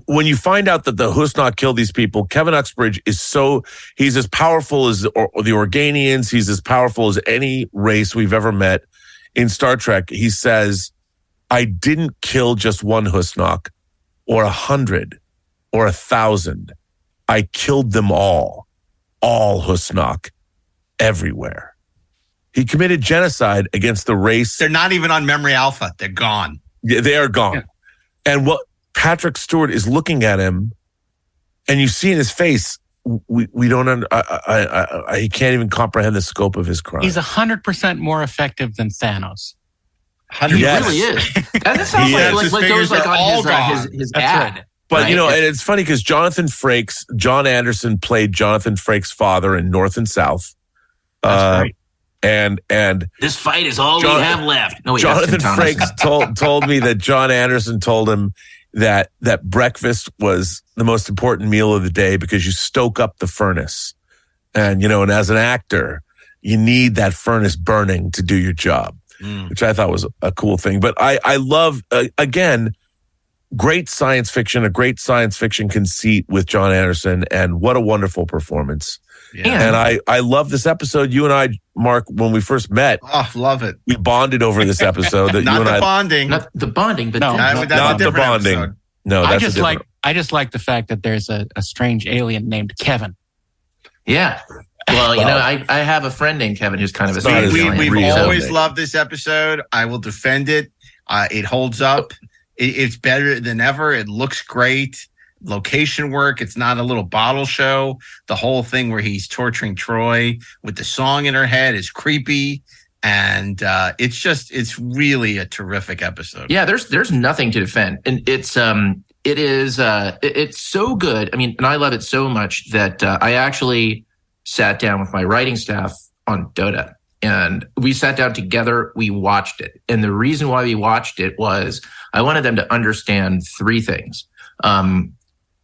when you find out that the Husnak killed these people, Kevin Uxbridge he's as powerful as the Organians. He's as powerful as any race we've ever met in Star Trek. He says, I didn't kill just one Husnak or 100 or 1,000. I killed them all Husnak, everywhere. He committed genocide against the race. They're not even on Memory Alpha. They're gone. Yeah, they are gone. Yeah. And what Patrick Stewart is looking at him, and you see in his face, we don't. He can't even comprehend the scope of his crime. He's 100% more effective than Thanos. He really is. That sounds like goes like on his ad. Right. But and it's funny because John Anderson played Jonathan Frakes' father in North and South. That's right. And this fight is all we have left. No, wait, Jonathan Frakes told me that John Anderson told him that breakfast was the most important meal of the day because you stoke up the furnace. And as an actor, you need that furnace burning to do your job, which I thought was a cool thing. But I love, again, a great science fiction conceit with John Anderson, and what a wonderful performance. Yeah. And I love this episode. You and I, Mark, when we first met, love it. We bonded over this episode. That not you and the bonding, not the bonding, but not the bonding. Episode. No, that's I just like the fact that there's a strange alien named Kevin. Yeah. Well, I have a friend named Kevin who's kind of a we've always loved this episode. I will defend it. It holds up. It's better than ever. It looks great. Location work. It's not a little bottle show. The whole thing where he's torturing Troy with the song in her head is creepy. And it's really a terrific episode. Yeah, there's nothing to defend. And it's so good. And I love it so much that I actually sat down with my writing staff on Dota, and we sat down together. We watched it. And the reason why we watched it was I wanted them to understand three things.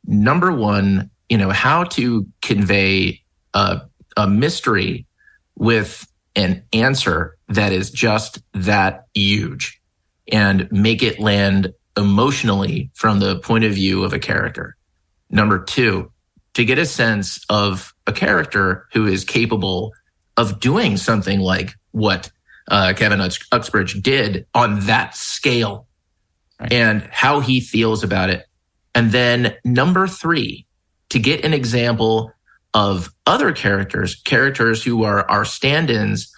Number one, how to convey a mystery with an answer that is just that huge and make it land emotionally from the point of view of a character. Number two, to get a sense of a character who is capable of doing something like what Kevin Uxbridge did on that scale, right, and how he feels about it. And then number 3, to get an example of other characters who are our stand-ins,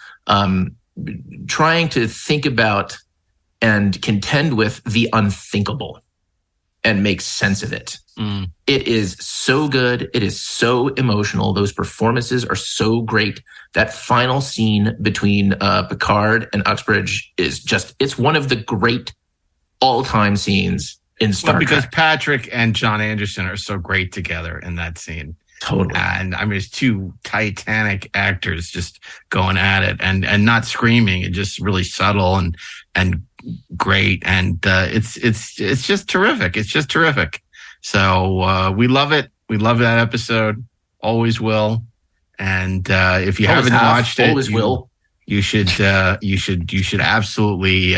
trying to think about and contend with the unthinkable and make sense of it. It is so good. It is so emotional. Those performances are so great. That final scene between Picard and Uxbridge is just, it's one of the great all-time scenes in Star Trek. Because Patrick and John Anderson are so great together in that scene. Totally. And I mean, it's 2 titanic actors just going at it and not screaming, and just really subtle and great. And it's just terrific. It's just terrific. So we love it. We love that episode. Always will. And if you haven't watched it, you should absolutely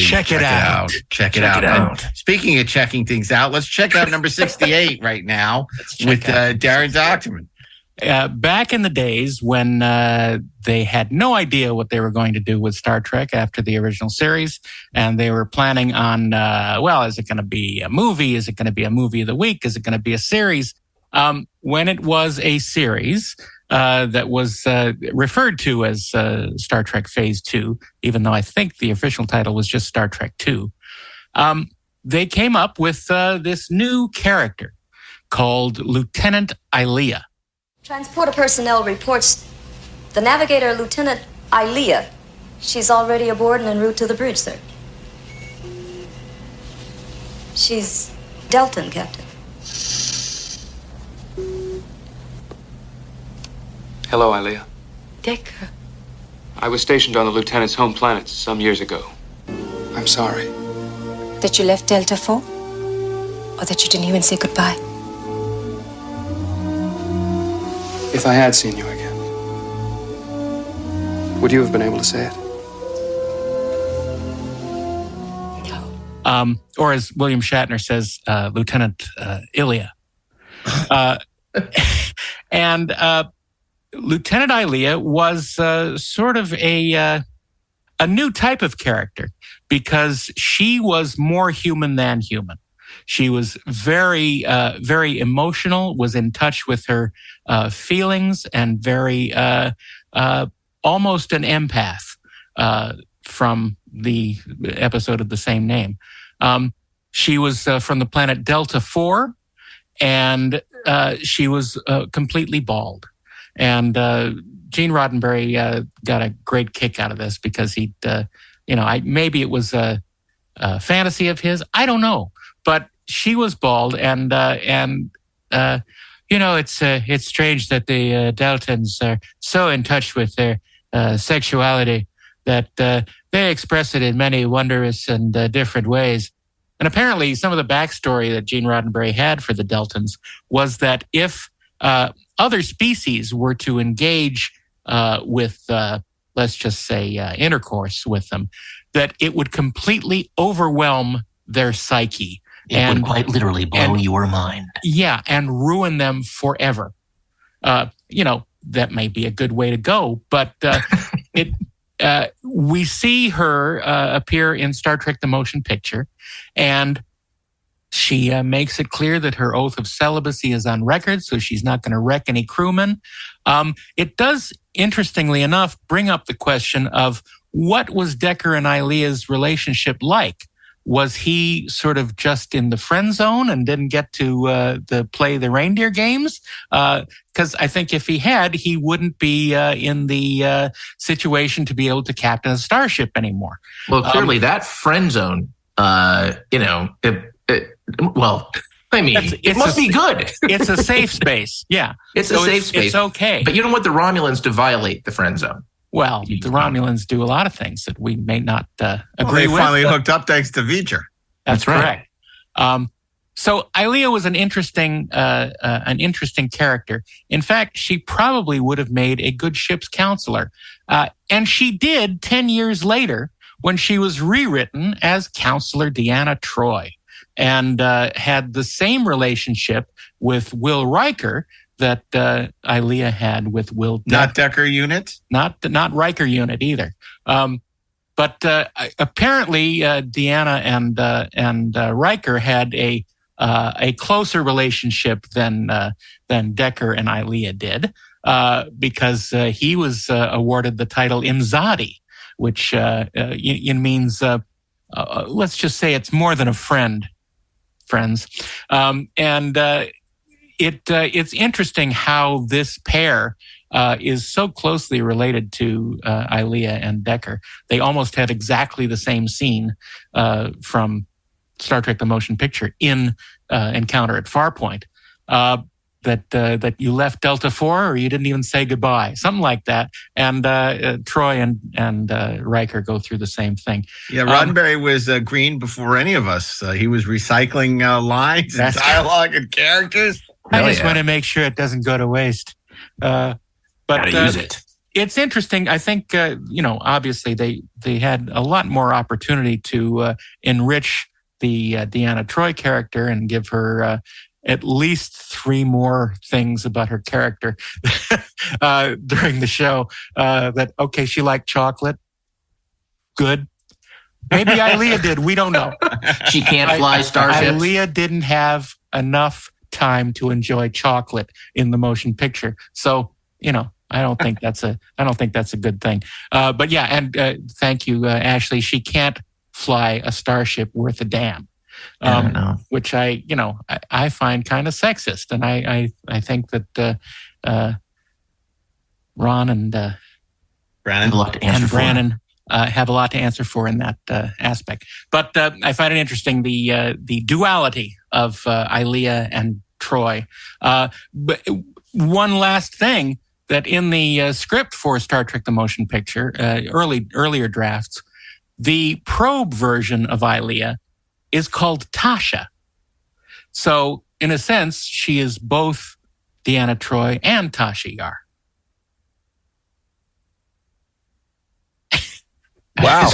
check it out. Check it out. And speaking of checking things out, let's check out number 68 right now with Daren Dochterman. Back in the days when they had no idea what they were going to do with Star Trek after the original series, and they were planning on, is it going to be a movie? Is it going to be a movie of the week? Is it going to be a series? When it was a series that was referred to as Star Trek Phase 2, even though I think the official title was just Star Trek 2, they came up with this new character called Lieutenant Ilea. Transporter personnel reports the navigator, Lieutenant Ilea. She's already aboard and en route to the bridge, sir. She's Delton, Captain. Hello, Ilea. Decker. I was stationed on the lieutenant's home planet some years ago. I'm sorry. That you left Delta for? Or that you didn't even say goodbye? If I had seen you again, would you have been able to say it? No. Or as William Shatner says, Lieutenant Ilea. And Lieutenant Ilea was sort of a new type of character because she was more human than human. She was very, very emotional, was in touch with her feelings, and very almost an empath from the episode of the same name. She was from the planet Delta 4, and she was completely bald. And Gene Roddenberry got a great kick out of this because he, maybe it was a fantasy of his. I don't know. But she was bald, and it's strange that the Deltans are so in touch with their sexuality that they express it in many wondrous and different ways. And apparently, some of the backstory that Gene Roddenberry had for the Deltans was that if other species were to engage with, let's just say, intercourse with them, that it would completely overwhelm their psyche. It would quite literally blow your mind. Yeah, and ruin them forever. That may be a good way to go, but we see her appear in Star Trek The Motion Picture, and she makes it clear that her oath of celibacy is on record, so she's not going to wreck any crewmen. It does, interestingly enough, bring up the question of what was Decker and Ilea's relationship like? Was he sort of just in the friend zone and didn't get to play the reindeer games? Because I think if he had, he wouldn't be in the situation to be able to captain a starship anymore. Well, clearly that friend zone, it must be good. It's a safe space. Yeah. It's a safe space. It's okay. But you don't want the Romulans to violate the friend zone. Well, the Romulans do a lot of things that we may not agree with. They finally hooked up thanks to V'ger. That's correct. So Ilea was an interesting character. In fact, she probably would have made a good ship's counselor. And she did 10 years later when she was rewritten as Counselor Deanna Troi, and had the same relationship with Will Riker that Ilea had with Will Decker. Not Decker unit? Not Riker unit either. But apparently Deanna and Riker had a closer relationship than Decker and Ilea did, because he was awarded the title Imzadi, which means let's just say it's more than a friends. It's interesting how this pair is so closely related to Ilea and Decker. They almost had exactly the same scene from Star Trek: The Motion Picture in Encounter at Farpoint. That you left Delta 4 or you didn't even say goodbye, something like that. And Troy and Riker go through the same thing. Yeah, Roddenberry was green before any of us. He was recycling lines and dialogue and characters. I just want to make sure it doesn't go to waste. But use it. It's interesting. I think, obviously they had a lot more opportunity to enrich the Deanna Troi character and give her at least 3 more things about her character during the show. She liked chocolate. Good. Maybe Ilea did. We don't know. She can't fly starships. Ilea didn't have enough time to enjoy chocolate in the motion picture. So, I don't think that's a good thing. But yeah, and thank you, Ashley. She can't fly a starship worth a damn. Which I find kind of sexist, and I think that Ron and Brannon have a lot to answer for in that aspect. But I find it interesting the duality of Ilea and Troi. But one last thing, that in the script for Star Trek: The Motion Picture, earlier drafts, the probe version of Ilea is called Tasha. So, in a sense, she is both Deanna Troi and Tasha Yar. Wow.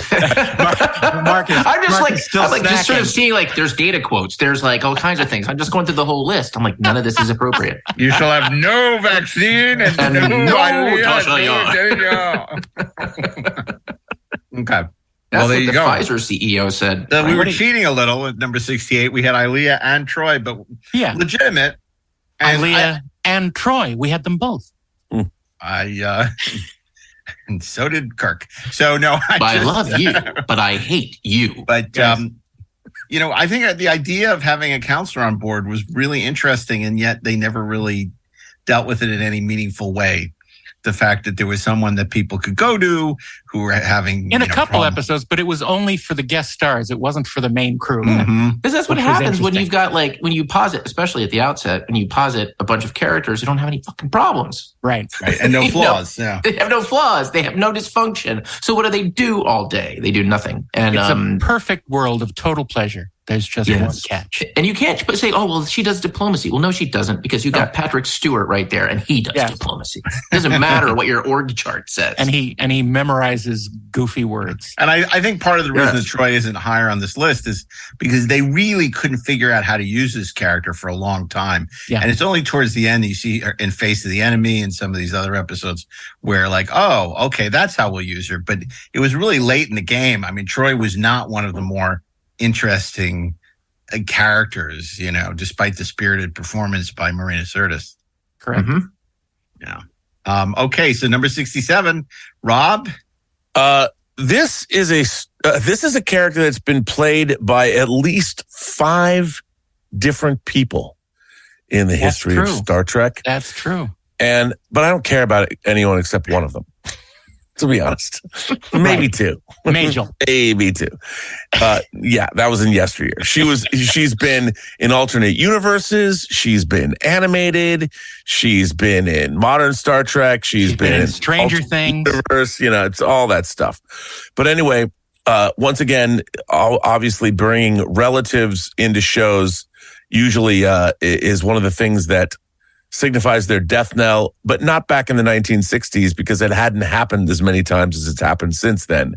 Marcus, I'm just just sort of seeing there's data quotes. There's all kinds of things. I'm just going through the whole list. I'm like, none of this is appropriate. You shall have no vaccine and no Tasha Yar. Okay. That's there what you the go. Pfizer CEO said. We were cheating a little with number 68. We had Ilea and Troi, but legitimate. And Ilea and Troi. We had them both. And so did Kirk. So no, I love you, but I hate you. But I think the idea of having a counselor on board was really interesting, and yet they never really dealt with it in any meaningful way. The fact that there was someone that people could go to who were having in a couple episodes, but it was only for the guest stars. It wasn't for the main crew. Because that's what happens when you've got when you posit, especially at the outset, when you posit a bunch of characters who don't have any fucking problems. Right. And no flaws. Yeah. They have no flaws. They have no dysfunction. So what do they do all day? They do nothing. And it's a perfect world of total pleasure. There's just one catch. And you can't say, oh, well, she does diplomacy. Well, no, she doesn't, because you got Patrick Stewart right there, and he does diplomacy. It doesn't matter what your org chart says. And he memorizes goofy words. And I think part of the reason that Troi isn't higher on this list is because they really couldn't figure out how to use this character for a long time. Yeah. And it's only towards the end you see her in Face of the Enemy and some of these other episodes where oh, okay, that's how we'll use her. But it was really late in the game. I mean, Troi was not one of the more interesting characters, despite the spirited performance by Marina Sirtis. Correct. Mm-hmm. Yeah. Okay, so number 67, Rob. This is a character that's been played by at least 5 different people in the history of Star Trek. That's true. But I don't care about anyone except one of them. To be honest, maybe 2. Majel. Maybe 2. Yeah, that was in yesteryear. She's been in alternate universes. She's been animated. She's been in modern Star Trek. She's been in Stranger Things. Universe, it's all that stuff. But anyway, once again, obviously bringing relatives into shows usually is one of the things that signifies their death knell, but not back in the 1960s because it hadn't happened as many times as it's happened since then.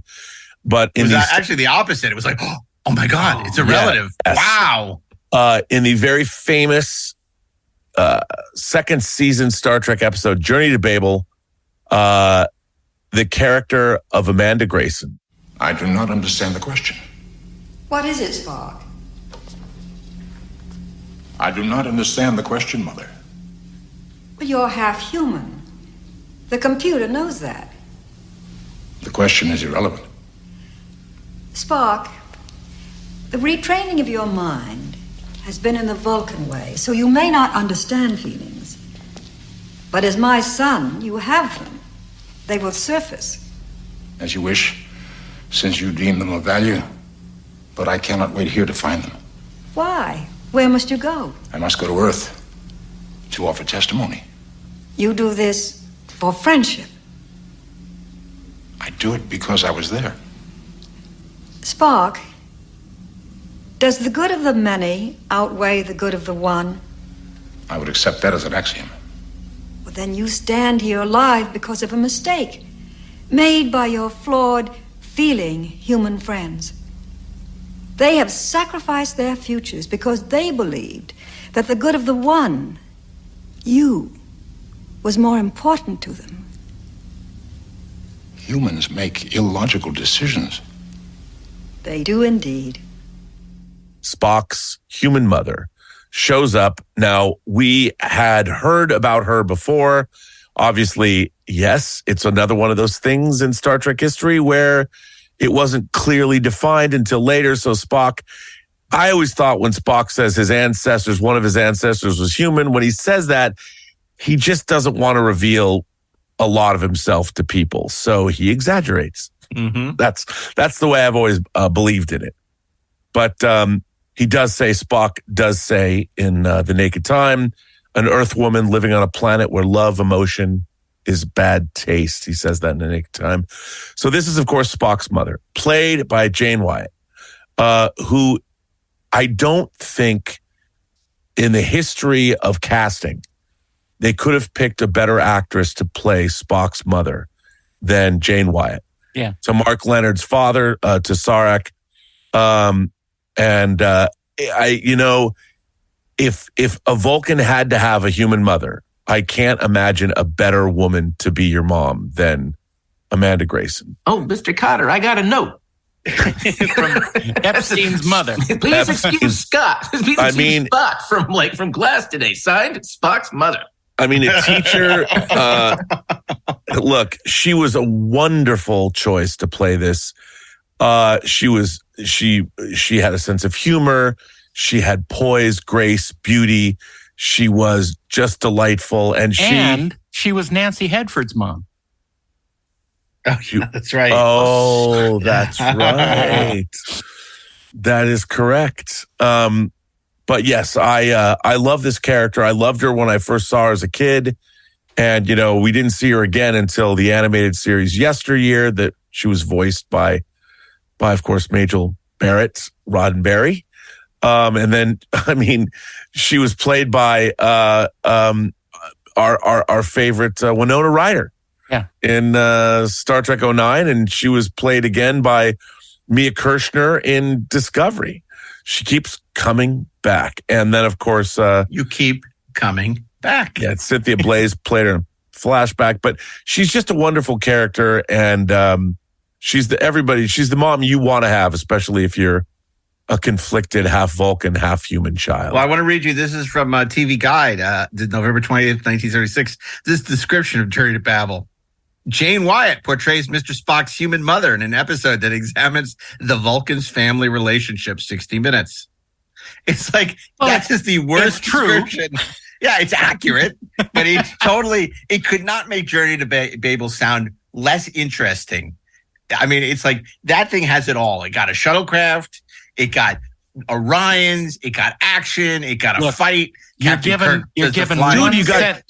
But it was actually the opposite. It was like, oh my God, it's a relative. Yes. Wow. In the very famous second season Star Trek episode, Journey to Babel, the character of Amanda Grayson. I do not understand the question. What is it, Spock? I do not understand the question, Mother. Well, you're half human. The computer knows that. The question is irrelevant. Spock, the retraining of your mind has been in the Vulcan way, so you may not understand feelings. But as my son, you have them. They will surface. As you wish, since you deem them of value. But I cannot wait here to find them. Why? Where must you go? I must go to Earth to offer testimony. You do this for friendship. I do it because I was there. Spock, does the good of the many outweigh the good of the one? I would accept that as an axiom. Well, then you stand here alive because of a mistake made by your flawed, feeling human friends. They have sacrificed their futures because they believed that the good of the one, you, was more important to them. Humans make illogical decisions. They do indeed. Spock's human mother shows up. Now, we had heard about her before. Obviously, yes, it's another one of those things in Star Trek history where it wasn't clearly defined until later. So Spock, I always thought when Spock says one of his ancestors was human, when he says that, he just doesn't want to reveal a lot of himself to people. So he exaggerates. Mm-hmm. That's the way I've always believed in it. But he does say, Spock does say in The Naked Time, an Earth woman living on a planet where love, emotion is bad taste. He says that in The Naked Time. So this is, of course, Spock's mother, played by Jane Wyatt, who I don't think in the history of casting, they could have picked a better actress to play Spock's mother than Jane Wyatt. Yeah. So Mark Leonard's father, to Sarek. If a Vulcan had to have a human mother, I can't imagine a better woman to be your mom than Amanda Grayson. Oh, Mr. Cotter, I got a note. From Epstein's mother. Please excuse Scott. Please excuse Spock from class today. Signed, Spock's mother. I mean, a teacher, look, she was a wonderful choice to play this. She had a sense of humor. She had poise, grace, beauty. She was just delightful. And she was Nancy Hedford's mom. Oh, that's right. Oh, that's right. That is correct. But yes, I love this character. I loved her when I first saw her as a kid. And, we didn't see her again until the animated series Yesteryear that she was voiced by, of course, Majel Barrett's Roddenberry. And then, she was played by our favorite Winona Ryder. Yeah. In Star Trek 09, and she was played again by Mia Kirshner in Discovery. She keeps coming back. And then, of course... you keep coming back. Yeah, Cynthia Blaze played her in Flashback, but she's just a wonderful character, and she's the mom you want to have, especially if you're a conflicted half Vulcan, half human child. Well, I want to read you. This is from TV Guide, November 20th, 1936. This description of Journey to Babel. Jane Wyatt portrays Mr. Spock's human mother in an episode that examines the Vulcan's family relationship, 60 minutes. It's like, that's just the worst description. Yeah, it's accurate, but it could not make Journey to Babel sound less interesting. I mean, it's like, that thing has it all. It got a shuttlecraft, it got Orions, it got action, it got a fight. You're given one sentence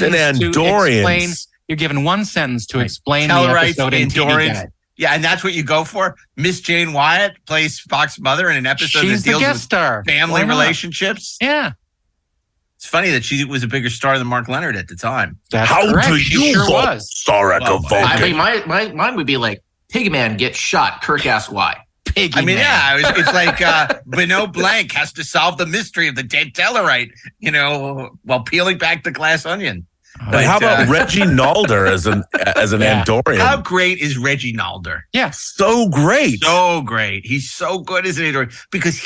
and Andorians. You're given one sentence to explain the episode in TV Guide. Yeah, and that's what you go for? Miss Jane Wyatt plays Spock's mother in an episode that deals with family relationships? Yeah. It's funny that she was a bigger star than Mark Leonard at the time. How do you vote, Sarek of Vulcan? I mean, mine would be like, Pigman gets shot, Kirk asks why. Piggy I mean, man. yeah, it's like Benoit Blanc has to solve the mystery of the dead Tellarite, while peeling back the glass onion. But how about Reggie Nalder as an Andorian? How great is Reggie Nalder? Yeah, so great, so great. He's so good as an Andorian because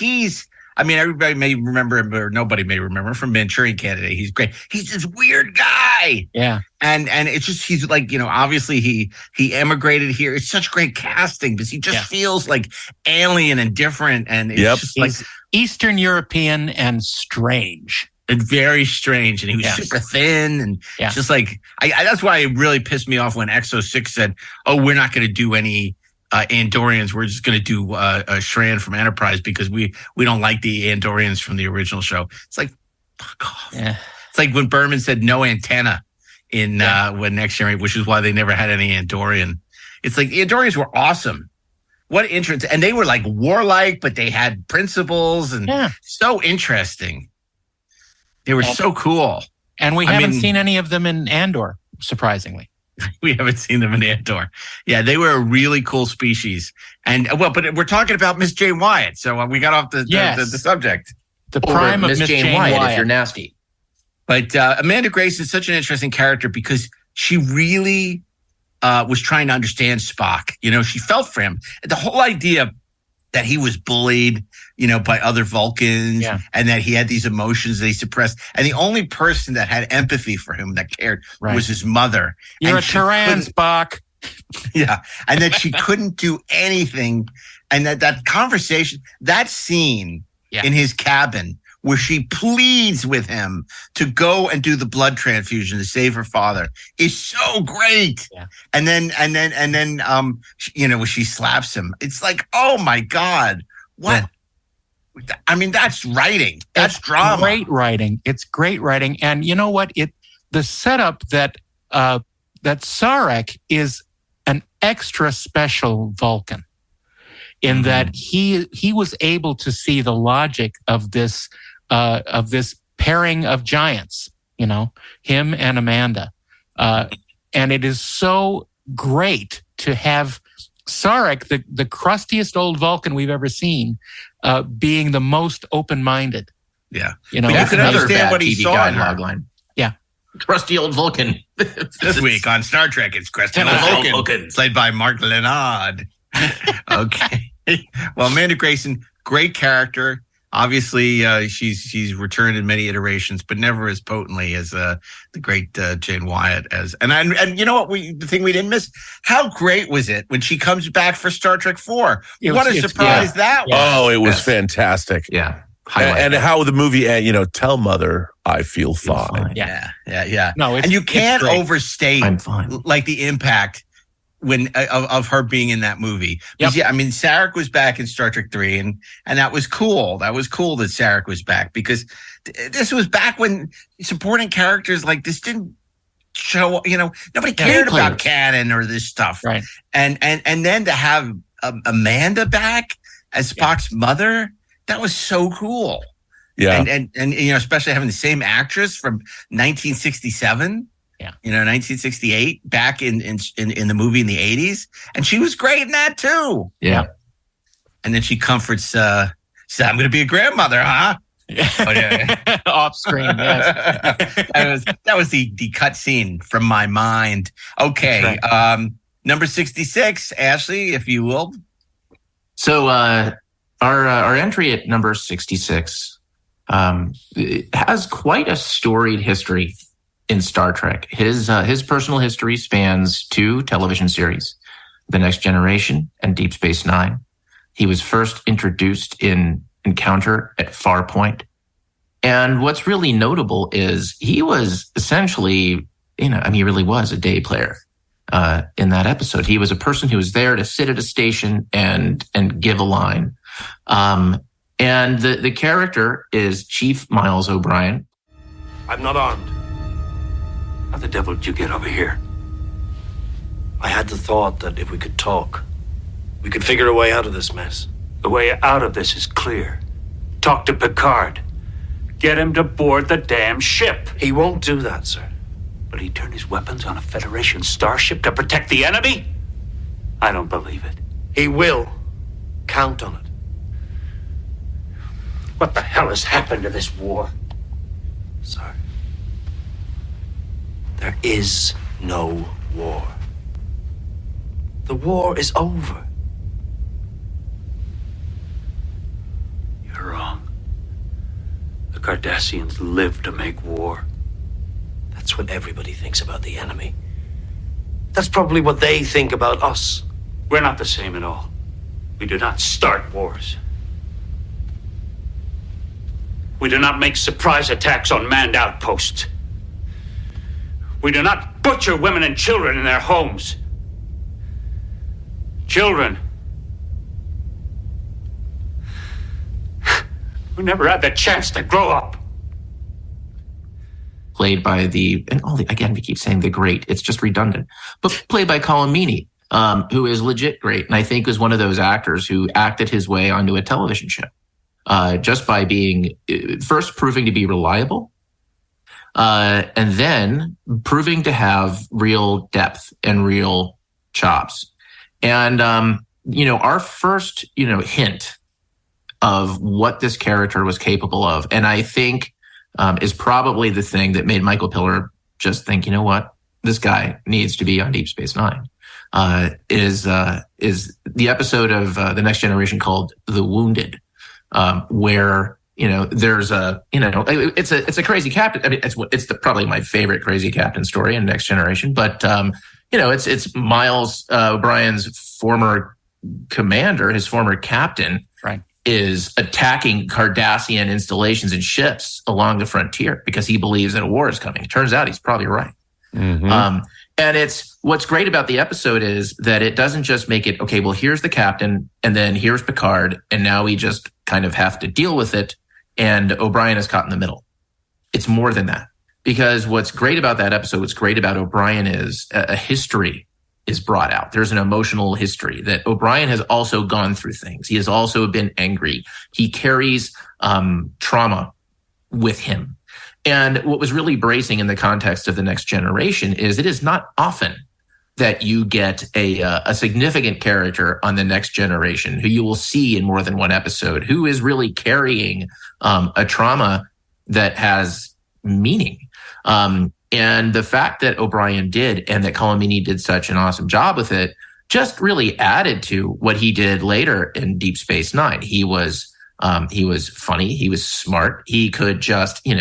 everybody may remember him, or nobody may remember him from Manchurian Candidate. He's great. He's this weird guy. Yeah. And it's just, he's like, obviously he emigrated here. It's such great casting because he just feels like alien and different. And it's just he's Eastern European and strange. And very strange. And he was super thin. And just like, that's why it really pissed me off when XO6 said, oh, we're not going to do any Andorians. We're just going to do a Shran from Enterprise because we don't like the Andorians from the original show. It's like, fuck off. Yeah. It's like when Berman said no antenna in when Next Generation, which is why they never had any Andorian. It's like the Andorians were awesome. What entrance. And they were like warlike, but they had principles and so interesting. They were so cool. And we haven't seen any of them in Andor, surprisingly. We haven't seen them in Andor. Yeah, they were a really cool species. And but we're talking about Miss Jane Wyatt, so we got off the subject. The prime of Miss Jane Wyatt, if you're nasty. But Amanda Grace is such an interesting character because she really was trying to understand Spock. She felt for him. The whole idea that he was bullied, by other Vulcans, and that he had these emotions that he suppressed. And the only person that had empathy for him, that cared, was his mother. You're a Tyrann, Spock. Yeah. And that she couldn't do anything. And that conversation, that scene in his cabin where she pleads with him to go and do the blood transfusion to save her father is so great. Yeah. And then, when she slaps him, it's like, oh my God, what? Yeah. I mean, that's writing. That's drama. Great writing. It's great writing. And you know what? The setup that Sarek is an extra special Vulcan in that he was able to see the logic of this pairing of giants, him and Amanda. And it is so great to have Sarek, the crustiest old Vulcan we've ever seen, being the most open-minded. Yeah. But you can understand what he saw in Logline. Yeah. Crusty old Vulcan. This week on Star Trek, it's Crusty old Vulcan, played by Mark Lenard. Okay. Well, Amanda Grayson, great character. Obviously, she's returned in many iterations, but never as potently as the great Jane Wyatt. And you know what? The thing we didn't miss. How great was it when she comes back for Star Trek 4? What a surprise that was! Oh, it was fantastic. Yeah, and how the movie, tell mother I feel fine. Yeah. No, and you can't overstate like the impact of her being in that movie. Because, Sarek was back in Star Trek 3 and that was cool. That was cool that Sarek was back because this was back when supporting characters like this didn't show, nobody cared about canon or this stuff. Right. And then to have Amanda back as Spock's mother, that was so cool. Yeah. And especially having the same actress from 1967. Yeah. 1968, back in the movie in the 80s. And she was great in that too. Yeah. And then she comforts, she said, I'm going to be a grandmother, huh? Oh, yeah. Off screen, yes. that was the cut scene from my mind. Okay. Right. Number 66, Ashley, if you will. So our entry at number 66 has quite a storied history in Star Trek. His personal history spans 2 television series, The Next Generation and Deep Space Nine. He was first introduced in Encounter at Farpoint. And what's really notable is he was essentially, he really was a day player in that episode. He was a person who was there to sit at a station and give a line. And the character is Chief Miles O'Brien. I'm not armed. How the devil did you get over here? I had the thought that if we could talk, we could figure a way out of this mess. The way out of this is clear. Talk to Picard. Get him to board the damn ship. He won't do that, sir. Will he turn his weapons on a Federation starship to protect the enemy? I don't believe it. He will. count on it. What the hell has happened to this war? Sir, there is no war. The war is over. You're wrong. The Cardassians live to make war. That's what everybody thinks about the enemy. That's probably what they think about us. We're not the same at all. We do not start wars. We do not make surprise attacks on manned outposts. We do not butcher women and children in their homes. Children who never had the chance to grow up. Played by again, we keep saying the great, it's just redundant, but played by Colm Meaney, who is legit great. And I think was one of those actors who acted his way onto a television show just by being first proving to be reliable and then proving to have real depth and real chops. And, our first, hint of what this character was capable of, and I think is probably the thing that made Michael Piller just think, you know what, this guy needs to be on Deep Space Nine, is the episode of The Next Generation called The Wounded, where, there's it's a crazy captain. I mean, it's probably my favorite crazy captain story in Next Generation, but, it's Miles O'Brien's former commander, his former captain, right, is attacking Cardassian installations and ships along the frontier because he believes that a war is coming. It turns out he's probably right. Mm-hmm. And what's great about the episode is that it doesn't just make it, okay, well, here's the captain and then here's Picard, and now we just kind of have to deal with it, and O'Brien is caught in the middle. It's more than that. Because what's great about that episode, what's great about O'Brien is a history is brought out. There's an emotional history that O'Brien has also gone through things. He has also been angry. He carries trauma with him. And what was really bracing in the context of The Next Generation is it is not often that you get a significant character on The Next Generation who you will see in more than one episode, who is really carrying a trauma that has meaning. And the fact that O'Brien did and that Colm Meaney did such an awesome job with it just really added to what he did later in Deep Space Nine. He was funny. He was smart. He could just, he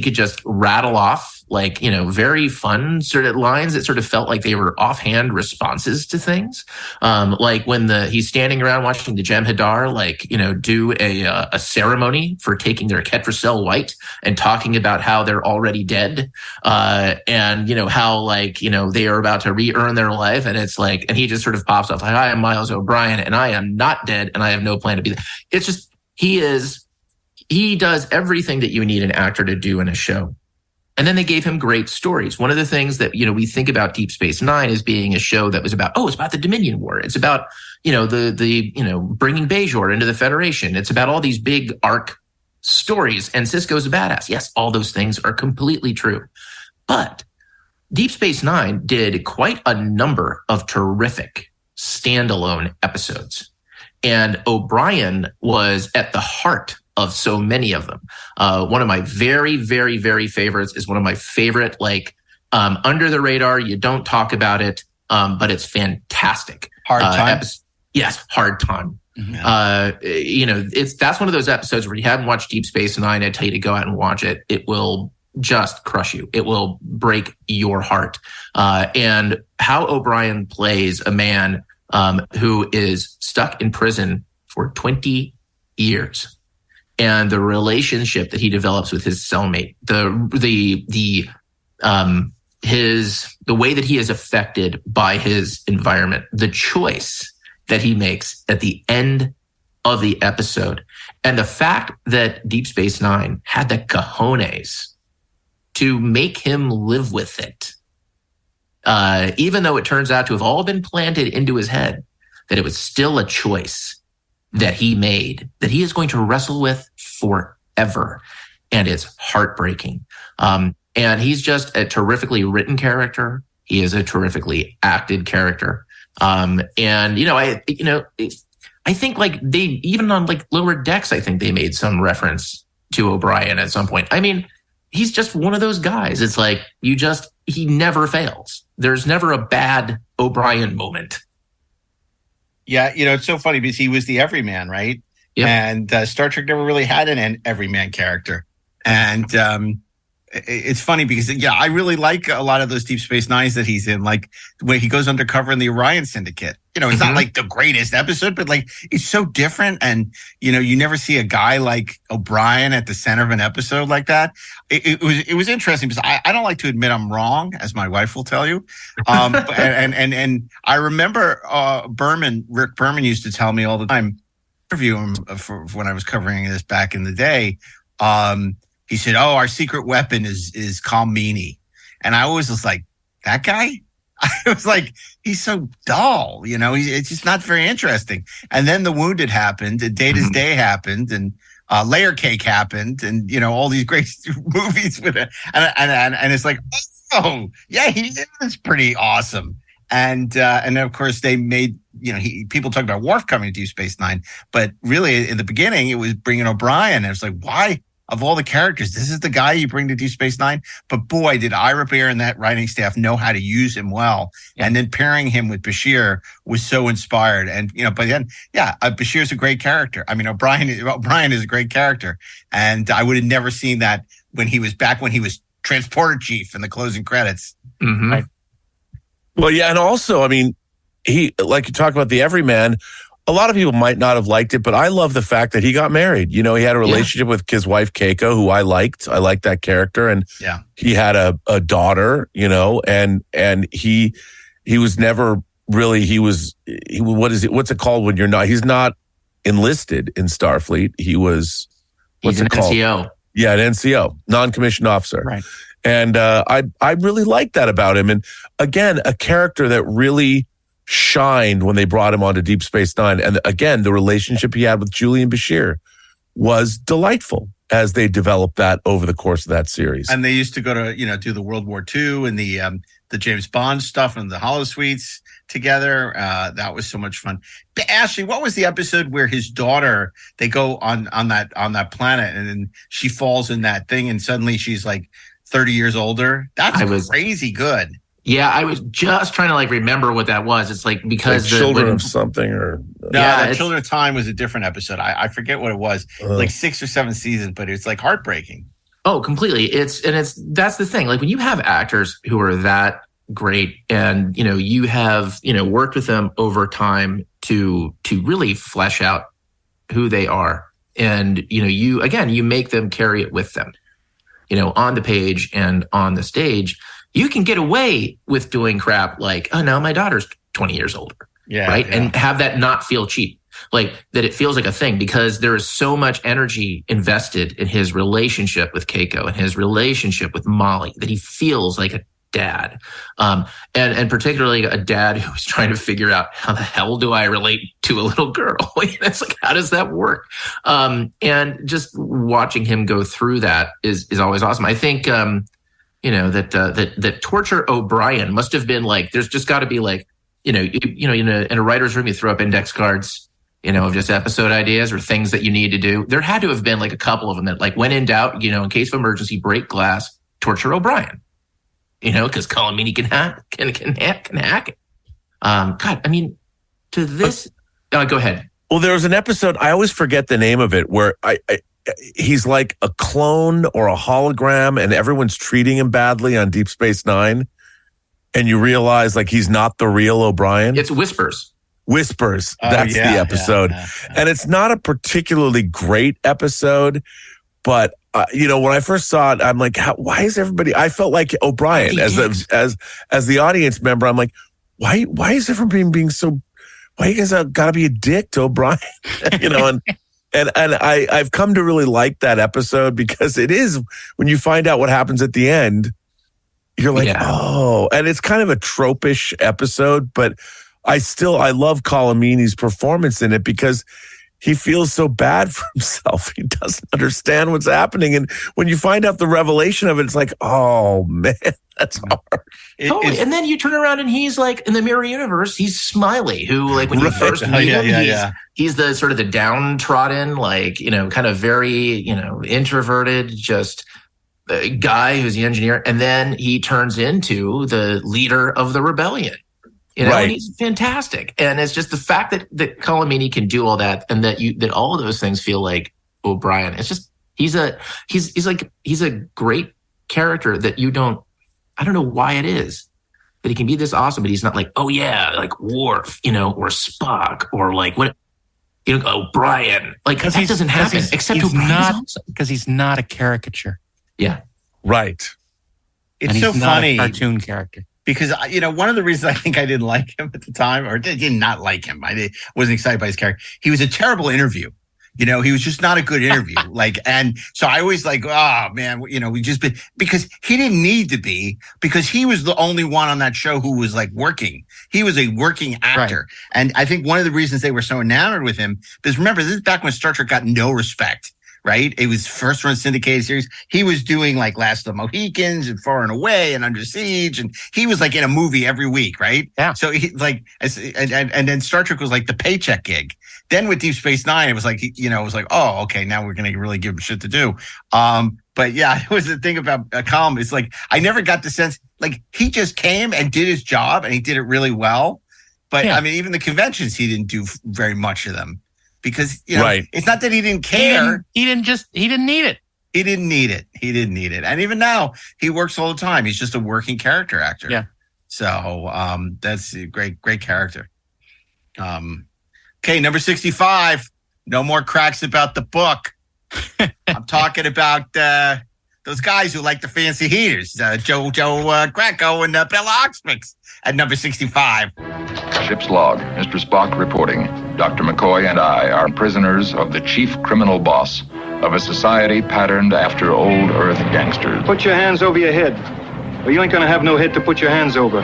could just rattle off very fun sort of lines that sort of felt like they were offhand responses to things. Like when he's standing around watching the Jem'Hadar, do a ceremony for taking their Ketracel white and talking about how they're already dead. And how they are about to re-earn their life. And it's like, and he just sort of pops up like, I am Miles O'Brien and I am not dead and I have no plan to be there. It's just, he does everything that you need an actor to do in a show. And then they gave him great stories. One of the things that, we think about Deep Space Nine as being a show that was about, it's about the Dominion War. It's about, the bringing Bajor into the Federation. It's about all these big arc stories. And Sisko's a badass. Yes, all those things are completely true. But Deep Space Nine did quite a number of terrific standalone episodes. And O'Brien was at the heart of so many of them. One of my very, very, very favorites is one of my favorite, under the radar, you don't talk about it, but it's fantastic. Hard Time? Yes, Hard Time. Mm-hmm. That's one of those episodes where you haven't watched Deep Space Nine, I tell you to go out and watch it. It will just crush you. It will break your heart. And how O'Brien plays a man who is stuck in prison for 20 years. And the relationship that he develops with his cellmate, the way that he is affected by his environment, the choice that he makes at the end of the episode, and the fact that Deep Space Nine had the cojones to make him live with it, even though it turns out to have all been planted into his head, that it was still a choice that he made, that he is going to wrestle with forever. And it's heartbreaking. And he's just a terrifically written character. He is a terrifically acted character. And I think like they even on like Lower Decks, I think they made some reference to O'Brien at some point. I mean, he's just one of those guys. It's like he never fails. There's never a bad O'Brien moment. Yeah, it's so funny because he was the everyman, right? Yep. And Star Trek never really had an everyman character. And it's funny because, I really like a lot of those Deep Space Nines that he's in, like where he goes undercover in the Orion Syndicate. It's not like the greatest episode, but like it's so different. And, you never see a guy like O'Brien at the center of an episode like that. It was interesting because I don't like to admit I'm wrong, as my wife will tell you. And I remember Rick Berman used to tell me all the time, interview him for when I was covering this back in the day. He said, "Oh, our secret weapon is Colm Meaney," and I always was like, "That guy." I was like, "He's so dull, it's just not very interesting." And then The Wounded happened, and Data's Day happened, and Layer Cake happened, and all these great movies with it, and it's like, oh yeah, he is pretty awesome. And of course they made, people talk about Worf coming to Deep Space Nine, but really in the beginning it was bringing O'Brien. And it's like, why? Of all the characters, this is the guy you bring to Deep Space Nine. But boy, did Ira Behr and that writing staff know how to use him well. Yeah. And then pairing him with Bashir was so inspired. And, but then, Bashir's a great character. I mean, O'Brien is a great character. And I would have never seen that when he was transporter chief in the closing credits. Mm-hmm. Right? Well, yeah. And also, I mean, he, like you talk about the everyman, a lot of people might not have liked it, but I love the fact that he got married. He had a relationship with his wife, Keiko, who I liked. I liked that character. And he had a daughter, and he was never really, what's it called when he's not enlisted in Starfleet. He's an NCO. Yeah, an NCO, non-commissioned officer. Right. And I really like that about him. And again, a character that really shined when they brought him onto Deep Space Nine. And again, the relationship he had with Julian Bashir was delightful as they developed that over the course of that series. And they used to go to, do the World War II and the James Bond stuff and the holosuites together. That was so much fun. But Ashley, what was the episode where his daughter, they go on that planet and then she falls in that thing and suddenly she's like 30 years older? That's crazy good. Yeah, I was just trying to remember what that was. It's like because Children of something or Children of Time was a different episode. I forget what it was. Like 6 or 7 seasons, but it's like heartbreaking. Oh, completely. That's the thing. Like when you have actors who are that great and you have worked with them over time to really flesh out who they are, and you make them carry it with them, on the page and on the stage. You can get away with doing crap like, oh, no, my daughter's 20 years older. Yeah. Right. Yeah. And have that not feel cheap, like that it feels like a thing because there is so much energy invested in his relationship with Keiko and his relationship with Molly that he feels like a dad. And particularly a dad who's trying to figure out how the hell do I relate to a little girl? It's like, how does that work? And just watching him go through that is always awesome. I think, that Torture O'Brien must have been like, there's just got to be like, in a writer's room, you throw up index cards, of just episode ideas or things that you need to do. There had to have been like a couple of them that like, when in doubt, in case of emergency, break glass, Torture O'Brien, because Colm Meaney can hack it. God, I mean, to this, go ahead. Well, there was an episode, I always forget the name of it, where he's like a clone or a hologram and everyone's treating him badly on Deep Space Nine. And you realize like he's not the real O'Brien. It's Whispers. That's the episode. Yeah. And it's not a particularly great episode, but when I first saw it, I'm like, why is everybody, I felt like O'Brien as the audience member. I'm like, why is everybody being so, why you guys got to be a dick to O'Brien? And I've come to really like that episode because it is, when you find out what happens at the end, you're like, oh, and it's kind of a tropish episode, but I love Colm Meaney's performance in it because he feels so bad for himself. He doesn't understand what's happening. And when you find out the revelation of it, it's like, oh man, that's hard. Totally. And then you turn around and he's like, in the mirror universe, he's Smiley, who like when you first meet him, he's the sort of the downtrodden, like, kind of very, introverted, just guy who's the engineer. And then he turns into the leader of the rebellion. And he's fantastic. And it's just the fact that Colomini can do all that, and that all of those things feel like O'Brien. It's just he's a great character that I don't know why it is that he can be this awesome, but he's not like, oh yeah, like Worf, or Spock, or like what, O'Brien. Like that doesn't happen. Except O'Brien's because he's not a caricature. Yeah, right. It's so funny, a cartoon character. Because, one of the reasons I think I didn't like him at the time, or did not like him, I wasn't excited by his character. He was a terrible interview. He was just not a good interview. And so I always oh man, because he didn't need to be, because he was the only one on that show who was working. He was a working actor. Right. And I think one of the reasons they were so enamored with him, because remember, this is back when Star Trek got no respect. Right? It was first run syndicated series. He was doing Last of the Mohicans and Far and Away and Under Siege. And he was in a movie every week. Right? Yeah. So he and then Star Trek was the paycheck gig. Then with Deep Space Nine, it was oh, okay, now we're going to really give him shit to do. But yeah, it was the thing about Colm. It's I never got the sense, he just came and did his job and he did it really well. But I mean, even the conventions, he didn't do very much of them. Because, it's not that he didn't care. He didn't need it. He didn't need it. And even now, he works all the time. He's just a working character actor. Yeah. So that's a great character. Okay, number 65. No more cracks about the book. I'm talking about those guys who like the fancy heaters. Joe Greco and Bella Oxmix at number 65. Ship's log. Mr. Spock reporting. Dr. McCoy and I are prisoners of the chief criminal boss of a society patterned after old Earth gangsters. Put your hands over your head, or you ain't gonna have no head to put your hands over.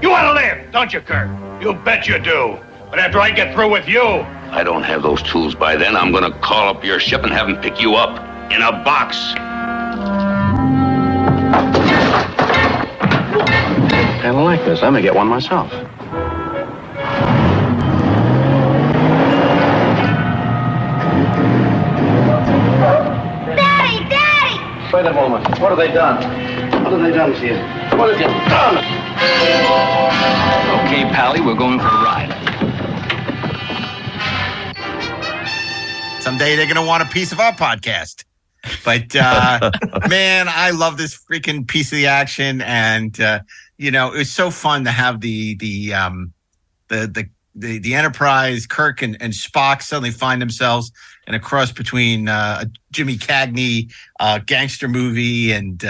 You want to live, don't you, Kirk? You bet you do. But after I get through with you... I don't have those tools by then. I'm gonna call up your ship and have them pick you up in a box. Kind of like this. I may get one myself. Daddy! Wait a moment. What have they done? What have they done to you? What have you done? Okay, Pally, we're going for a ride. Someday they're going to want a piece of our podcast. But, man, I love this freaking piece of the action. And, it was so fun to have the Enterprise, Kirk and Spock suddenly find themselves in a cross between a Jimmy Cagney gangster movie and,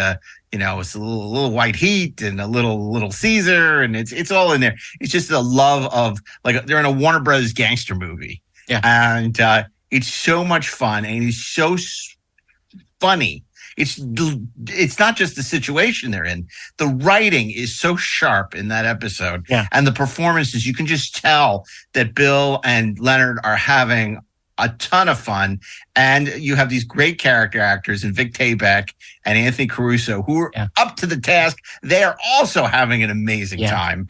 it's a little White Heat and a little Caesar, and it's all in there. It's just the love of they're in a Warner Brothers gangster movie. Yeah. And, it's so much fun, and he's so funny. It's not just the situation they're in. The writing is so sharp in that episode. Yeah. And the performances, you can just tell that Bill and Leonard are having a ton of fun. And you have these great character actors in Vic Tayback and Anthony Caruso who are up to the task. They are also having an amazing time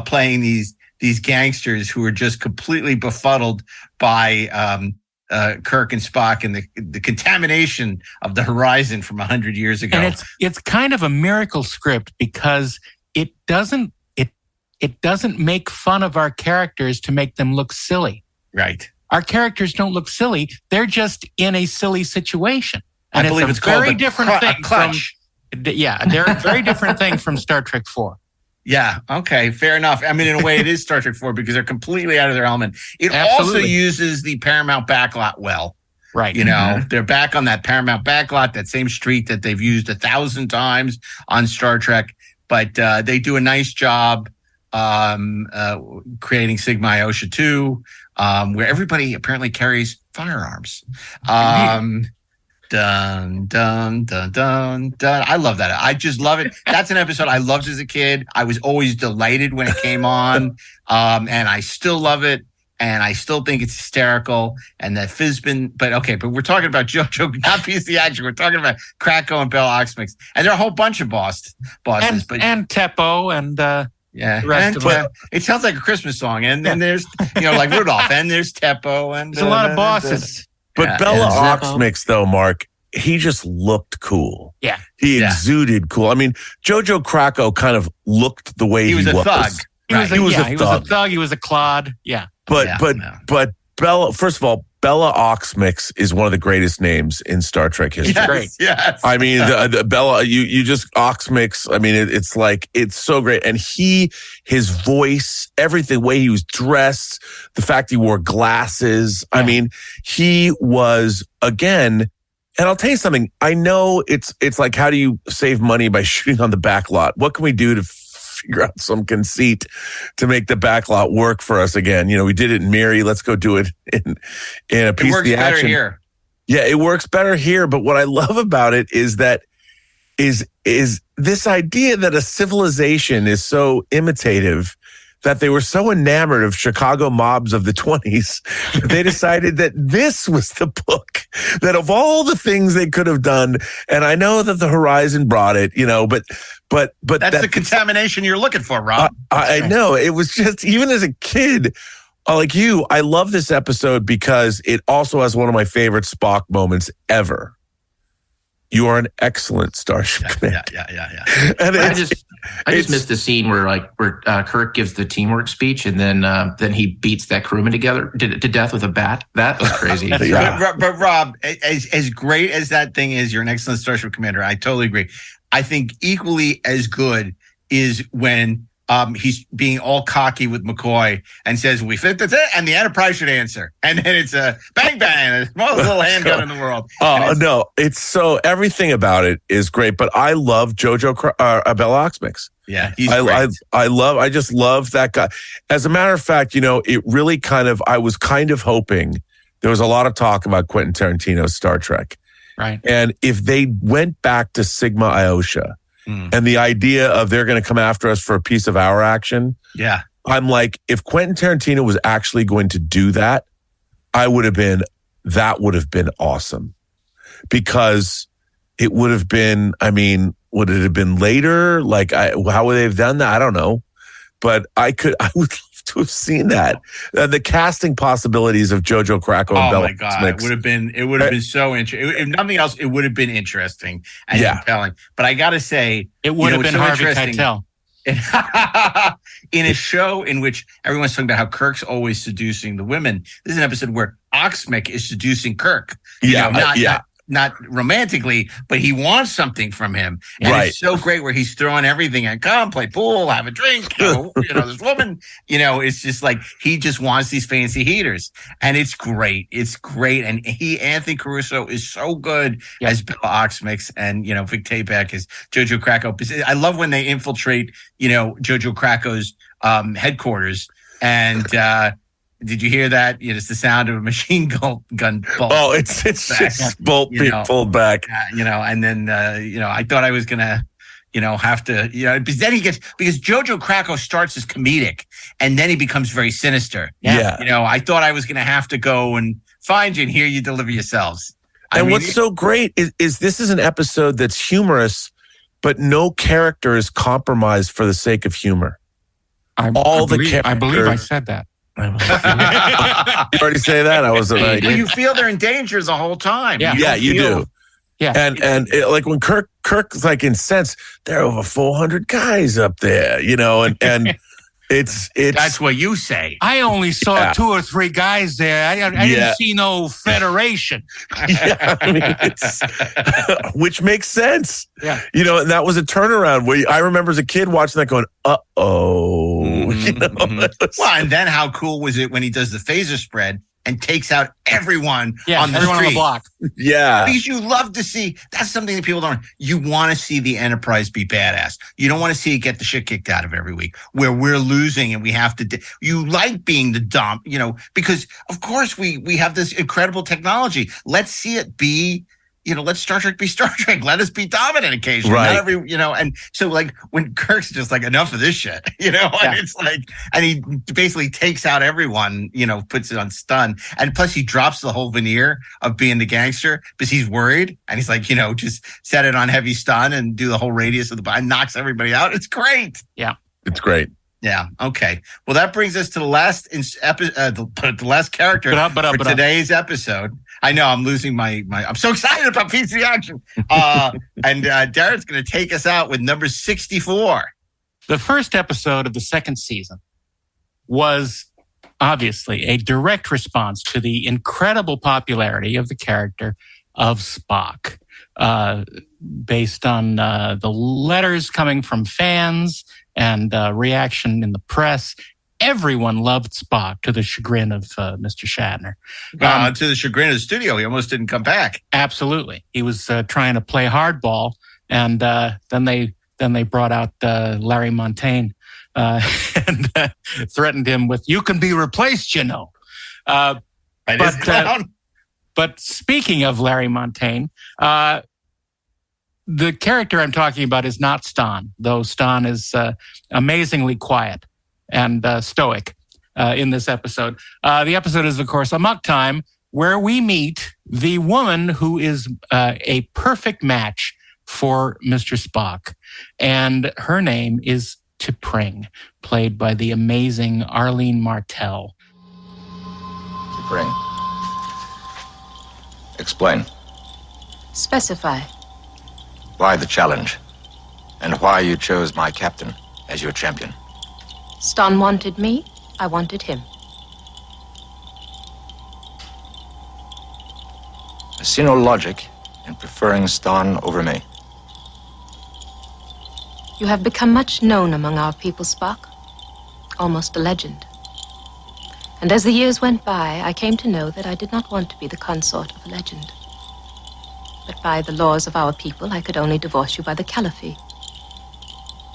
playing these gangsters who are just completely befuddled by Kirk and Spock and the contamination of the horizon from 100 years ago. And it's kind of a miracle script because it doesn't make fun of our characters to make them look silly. Right. Our characters don't look silly. They're just in a silly situation. And I believe it's very called different thing from they're a very different thing from Star Trek 4. Yeah. Okay. Fair enough. I mean, in a way, it is Star Trek 4 because they're completely out of their element. It Absolutely. also uses the Paramount backlot well. Right. They're back on that Paramount backlot, that same street that they've used 1,000 times on Star Trek. But they do a nice job creating Sigma Iosha 2, where everybody apparently carries firearms. Dun, dun, dun, dun, dun. I love that. I just love it. That's an episode I loved as a kid. I was always delighted when it came on. And I still love it. And I still think it's hysterical. And that Fizbin, but we're talking about JoJo, not Piece the Action. We're talking about Kracko and Bella Oxmix. And there are a whole bunch of bosses. And Teppo and yeah, the rest of them. It sounds like a Christmas song. And then there's, like Rudolph, and there's Teppo. And there's a lot of bosses. But Bella Oxmix, though, Mark, he just looked cool. Yeah. He exuded cool. I mean, Jojo Kracko kind of looked the way he was. He was a thug. He was a thug. He was a clod. Yeah. But Bella, first of all, Bella Oxmix is one of the greatest names in Star Trek history. Yes. I mean, the Bella, you just Oxmix. I mean, it's like, it's so great. And his voice, everything, the way he was dressed, the fact he wore glasses. Yeah. I mean, he was, again, and I'll tell you something. I know it's like, how do you save money by shooting on the back lot? What can we do to figure out some conceit to make the back lot work for us again? We did it in Miri. Let's go do it in a Piece of the Action. It works better here. Yeah, it works better here. But what I love about it is that is this idea that a civilization is so imitative, that they were so enamored of Chicago mobs of the 20s, they decided that this was the book, that of all the things they could have done, and I know that the Horizon brought it, but that's the contamination you're looking for, Rob. I know. It was just, even as a kid, like you, I love this episode because it also has one of my favorite Spock moments ever. You are an excellent starship commander. Yeah. And I just missed the scene where Kirk gives the teamwork speech, and then he beats that crewman to death with a bat. That was crazy. But Rob, as great as that thing is, you're an excellent starship commander. I totally agree. I think equally as good is when he's being all cocky with McCoy and says, "We fit this," and the Enterprise should answer. And then it's a bang bang, the smallest little handgun in the world. Oh no, it's so, everything about it is great. But I love Bella Oxmix. Yeah, he's great. I just love that guy. As a matter of fact, it really I was kind of hoping, there was a lot of talk about Quentin Tarantino's Star Trek. Right. And if they went back to Sigma Iosha, and the idea of they're going to come after us for a piece of our action. Yeah. I'm like, if Quentin Tarantino was actually going to do that, that would have been awesome. Because it would have been, would it have been later? Like, how would they have done that? I don't know. But I would love to have seen that. The casting possibilities of Jojo Kracko and Bella. Oh my God. It would have been so interesting. If nothing else, it would have been interesting and compelling. But I got to say, it would have been so Harvey Keitel. In a show in which everyone's talking about how Kirk's always seducing the women, this is an episode where Oxmix is seducing Kirk. Not romantically, but he wants something from him. And it's so great where he's throwing everything and come play pool, have a drink, this woman, it's just like, he just wants these fancy heaters. And it's great. It's great. And Anthony Caruso is so good as Bella Oxmix, and, Vic Tayback is Jojo Kracko. I love when they infiltrate, Jojo Kracko's headquarters. And, did you hear that? It's the sound of a machine gun bolt. Oh, it's just bolt being pulled back. And then, I thought I was going to, have to, because then because Jojo Kracko starts as comedic and then he becomes very sinister. Yeah. I thought I was going to have to go and find you and hear you deliver yourselves. What's so great is this is an episode that's humorous, but no character is compromised for the sake of humor. I believe I said that. You already say that? I was like, you feel they're in danger the whole time. Yeah, you do. Yeah, and like when Kirk's like incensed, there are over 400 guys up there, and it's that's what you say. I only saw 2 or 3 guys there. I didn't see no Federation. Which makes sense. Yeah, and that was a turnaround where I remember as a kid watching that going, uh-oh. Well, and then how cool was it when he does the phaser spread and takes out everyone on the street. On the block. Yeah. Because you love to see, that's something that people don't, you want to see the Enterprise be badass. You don't want to see it get the shit kicked out of every week where we're losing and we have to, you like being the dump, because of course we have this incredible technology. Let's see it be, let Star Trek be Star Trek. Let us be dominant occasionally. Right. Not every, and so like when Kirk's just like, enough of this shit, and it's like, and he basically takes out everyone, puts it on stun. And plus he drops the whole veneer of being the gangster because he's worried. And he's like, just set it on heavy stun and do the whole radius of the body, knocks everybody out. It's great. Yeah. It's great. Yeah. Okay. Well, that brings us to the last the last character for today's episode. I know I'm losing my. I'm so excited about Piece of the Action. And Darren's going to take us out with number 64. The first episode of the second season was obviously a direct response to the incredible popularity of the character of Spock, based on the letters coming from fans and reaction in the press. Everyone loved Spock to the chagrin of Mr. Shatner. To the chagrin of the studio, he almost didn't come back. Absolutely, he was trying to play hardball, and then they brought out Larry Montaigne and threatened him with, "You can be replaced, By this clown." But speaking of Larry Montaigne, the character I'm talking about is not Stan, though Stan is amazingly quiet and stoic in this episode. The episode is, of course, Amok Time, where we meet the woman who is a perfect match for Mr. Spock. And her name is T'Pring, played by the amazing Arlene Martell. T'Pring. Explain. Specify. Why the challenge? And why you chose my captain as your champion? Stan wanted me, I wanted him. I see no logic in preferring Stan over me. You have become much known among our people, Spock. Almost a legend. And as the years went by, I came to know that I did not want to be the consort of a legend. But by the laws of our people, I could only divorce you by the caliphate.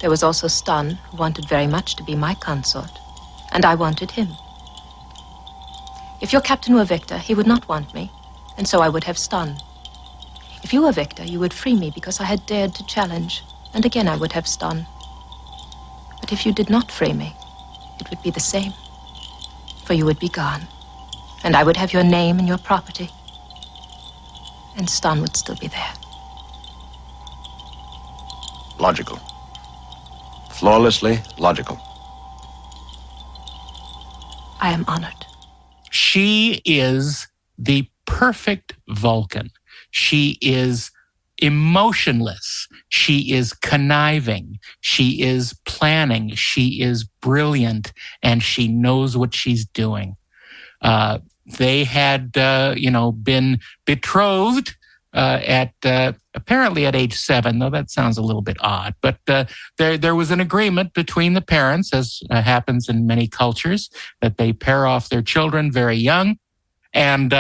There was also Stan, who wanted very much to be my consort, and I wanted him. If your captain were Victor, he would not want me, and so I would have Stan. If you were Victor, you would free me because I had dared to challenge, and again I would have Stan. But if you did not free me, it would be the same, for you would be gone, and I would have your name and your property, and Stan would still be there. Logical. Flawlessly logical. I am honored. She is the perfect Vulcan. She is emotionless. She is conniving. She is planning. She is brilliant, and she knows what she's doing. They had, been betrothed apparently at age 7, though that sounds a little bit odd. But there was an agreement between the parents, as happens in many cultures, that they pair off their children very young. And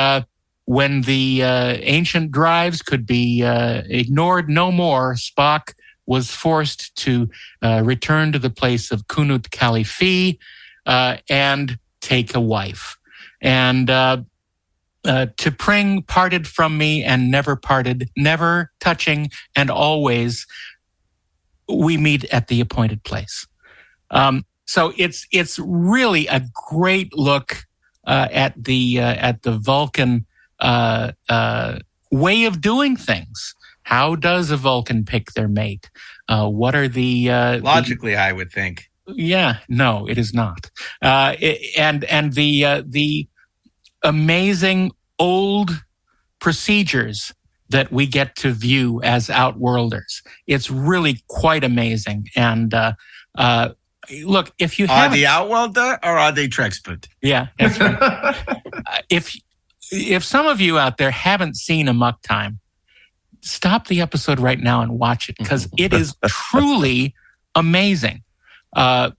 when the ancient drives could be ignored no more, Spock was forced to return to the place of Kunut Kalifi and take a wife. And T'Pring parted from me and never parted, never touching, and always we meet at the appointed place. So it's really a great look at the Vulcan way of doing things. How does a Vulcan pick their mate? What are the logically? I would think. Yeah, no, it is not. And the amazing old procedures that we get to view as Outworlders. It's really quite amazing. And look, if you have are they Outworlder or are they Trekspert? Yeah, that's right. If some of you out there haven't seen Amok Time, stop the episode right now and watch it, because it is truly amazing. The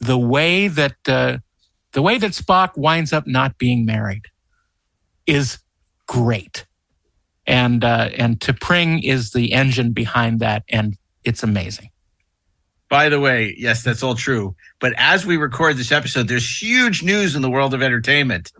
way that Spock winds up not being married is great, and T'Pring is the engine behind that, and it's amazing. By the way, yes, that's all true. But as we record this episode, there's huge news in the world of entertainment.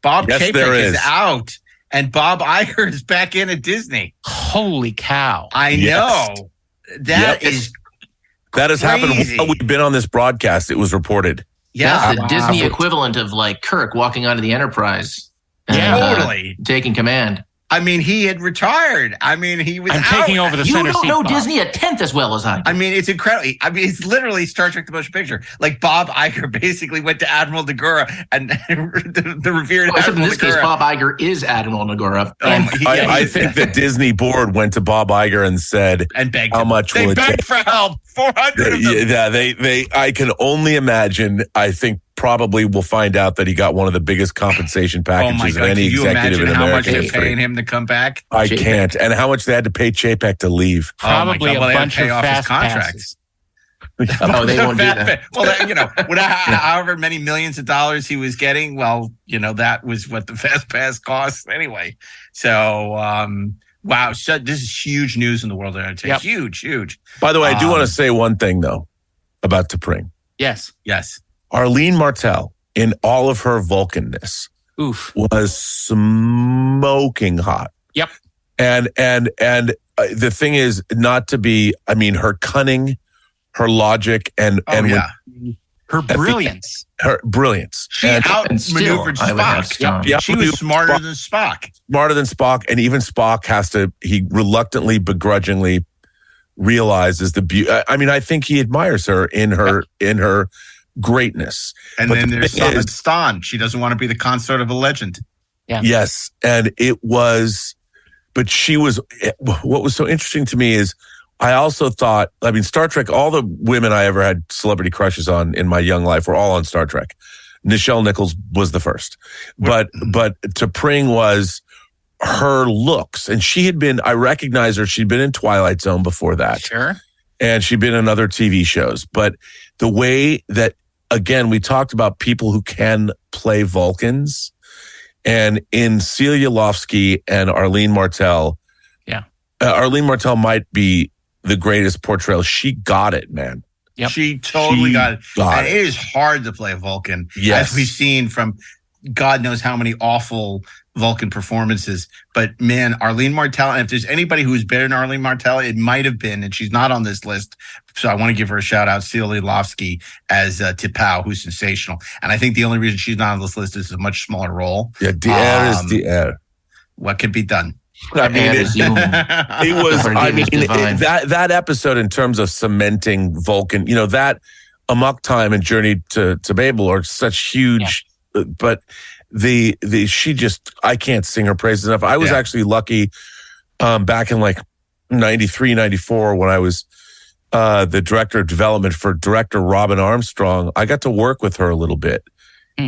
Bob Chapek is out And Bob Iger is back in at Disney. Holy cow. I know. That has happened while we've been on this broadcast. It was reported. Yeah, the Disney equivalent of like Kirk walking onto the Enterprise. Totally. Taking command. I mean, he had retired. I mean, he was taking over the center seat. You don't know Disney a tenth as well as I do. I mean, it's incredible. I mean, it's literally Star Trek: The Motion Picture. Like, Bob Iger basically went to Admiral Nagura and the revered Except Admiral in this case, Bob Iger is Admiral Nagura. I think the Disney board went to Bob Iger and said, and begged how much will it take? They begged for help. 400 of them. Yeah, I can only imagine. I think probably we'll find out that he got one of the biggest compensation packages of any executive in American history. How much they're paying him to come back? I can't. And how much they had to pay Chapek to leave. Probably a bunch of fast contracts. Oh, they won't do that. Well, however many millions of dollars he was getting, well, that was what the fast pass costs anyway. So, wow, so this is huge news in the world of entertainment. Huge. By the way, I do want to say one thing, though, about T'Pring. Yes. Arlene Martell, in all of her Vulcanness, was smoking hot. Yep. And the thing is, not to be, I mean, her cunning, her logic, and her brilliance. Her brilliance. She outmaneuvered Spock. Yeah, she was smarter than Spock. Smarter than Spock, and even Spock he reluctantly, begrudgingly realizes the beauty. I mean, I think he admires her in her greatness. And then there's Stan. She doesn't want to be the consort of a legend. Yeah. Yes. And but she was, what was so interesting to me is I also thought, I mean, Star Trek, all the women I ever had celebrity crushes on in my young life were all on Star Trek. Nichelle Nichols was the first. But T'Pring was her looks. And I recognized her. She'd been in Twilight Zone before that. Sure. And she'd been in other TV shows. But the way that, again, we talked about people who can play Vulcans. And in Celia Lofsky and Arlene Martell, Arlene Martell might be the greatest portrayal. She got it, man. Yep. She totally got it. And it is hard to play a Vulcan, as we've seen from God knows how many awful Vulcan performances. But man, Arlene Martell, and if there's anybody who's better than Arlene Martell, it might have been, and she's not on this list. So I want to give her a shout out, Celia Lofsky as T'Pau, who's sensational. And I think the only reason she's not on this list is a much smaller role. Yeah, the air is the air. What could be done? I mean, it was. I mean, that episode in terms of cementing Vulcan, that Amok Time and Journey to Babel are such huge. But she just, I can't sing her praises enough. I was actually lucky back in like 93, 94 when I was the director of development for director Robin Armstrong. I got to work with her a little bit,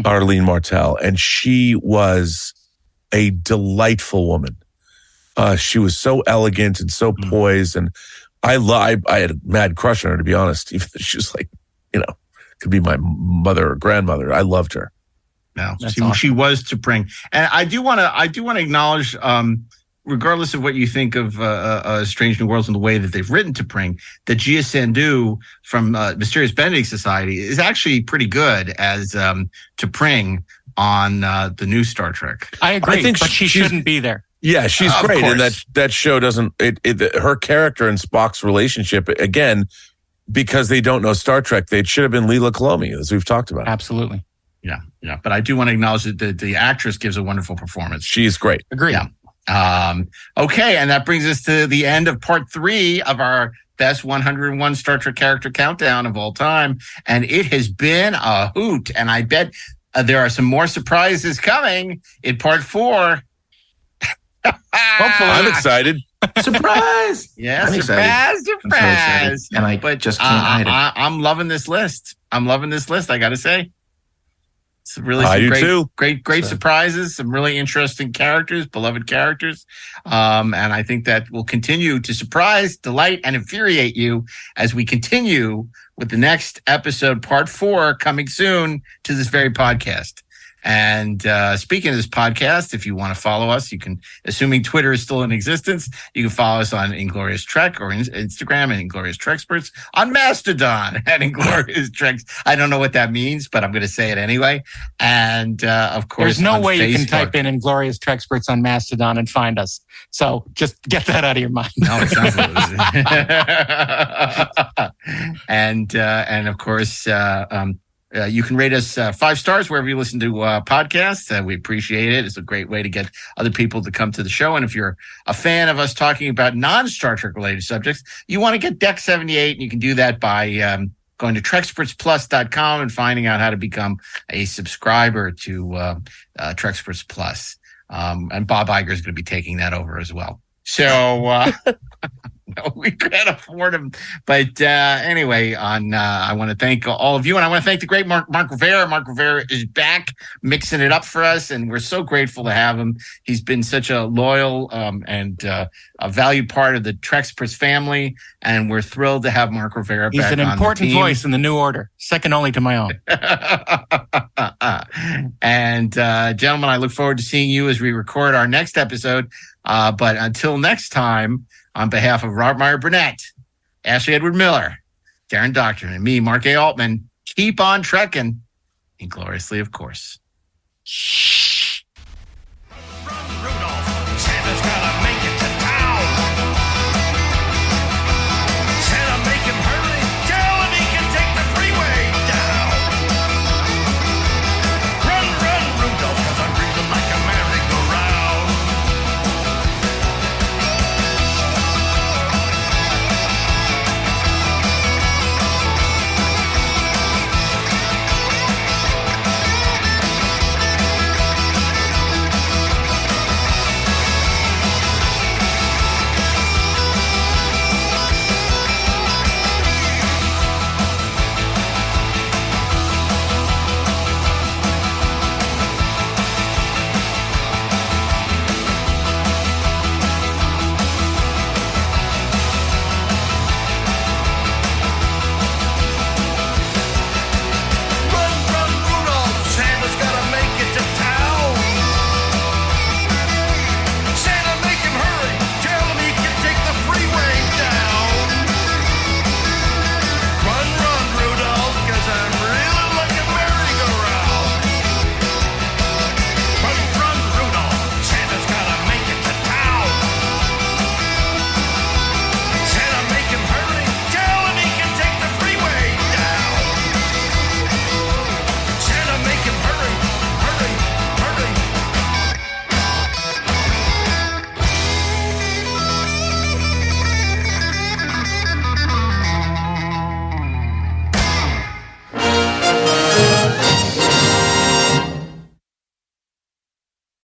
Arlene Martell, and she was a delightful woman. She was so elegant and so poised, and I had a mad crush on her, to be honest. Even though she was like, could be my mother or grandmother. I loved her. No, she was T'Pring, and I do want to acknowledge, regardless of what you think of Strange New Worlds and the way that they've written T'Pring, that Gia Sandhu from Mysterious Benedict Society is actually pretty good as T'Pring on the new Star Trek. I agree, but she shouldn't be there. Yeah, she's great, and that show doesn't. Her character and Spock's relationship, again, because they don't know Star Trek, they should have been Leela Kalomi, as we've talked about. Absolutely. Yeah. But I do want to acknowledge that the actress gives a wonderful performance. She's great. Agree. Yeah. Okay, and that brings us to the end of part 3 of our best 101 Star Trek character countdown of all time, and it has been a hoot. And I bet there are some more surprises coming in part 4. Hopefully, I'm excited. Surprise! Yeah, surprise! And I just can't hide it. I'm loving this list. I got to say, it's really great surprises. Some really interesting characters, beloved characters, and I think that will continue to surprise, delight, and infuriate you as we continue with the next episode, part 4, coming soon to this very podcast. And speaking of this podcast, if you want to follow us, you can, assuming Twitter is still in existence, you can follow us on Inglorious Trek or Instagram at Inglorious Treksperts, on Mastodon at Inglorious Treks. I don't know what that means, but I'm going to say it anyway. And of course, there's no way Facebook, you can type in Inglorious Treksperts on Mastodon and find us. So just get that out of your mind. No, it sounds like and of course, you can rate us 5 stars wherever you listen to podcasts. We appreciate it. It's a great way to get other people to come to the show. And if you're a fan of us talking about non-Star Trek related subjects, you want to get Deck 78, and you can do that by going to trekspertsplus.com and finding out how to become a subscriber to Treksperts Plus. And Bob Iger is going to be taking that over as well. So no, we can't afford him. But anyway, I want to thank all of you, and I want to thank the great Mark Rivera. Mark Rivera is back mixing it up for us, and we're so grateful to have him. He's been such a loyal and a valued part of the Treksperts family, and we're thrilled to have Mark Rivera back on the team. He's an important voice in the New Order, second only to my own. And gentlemen, I look forward to seeing you as we record our next episode. But until next time, on behalf of Robert Meyer Burnett, Ashley Edward Miller, Darren Doctorman, and me, Mark A. Altman, keep on trekking, ingloriously, of course.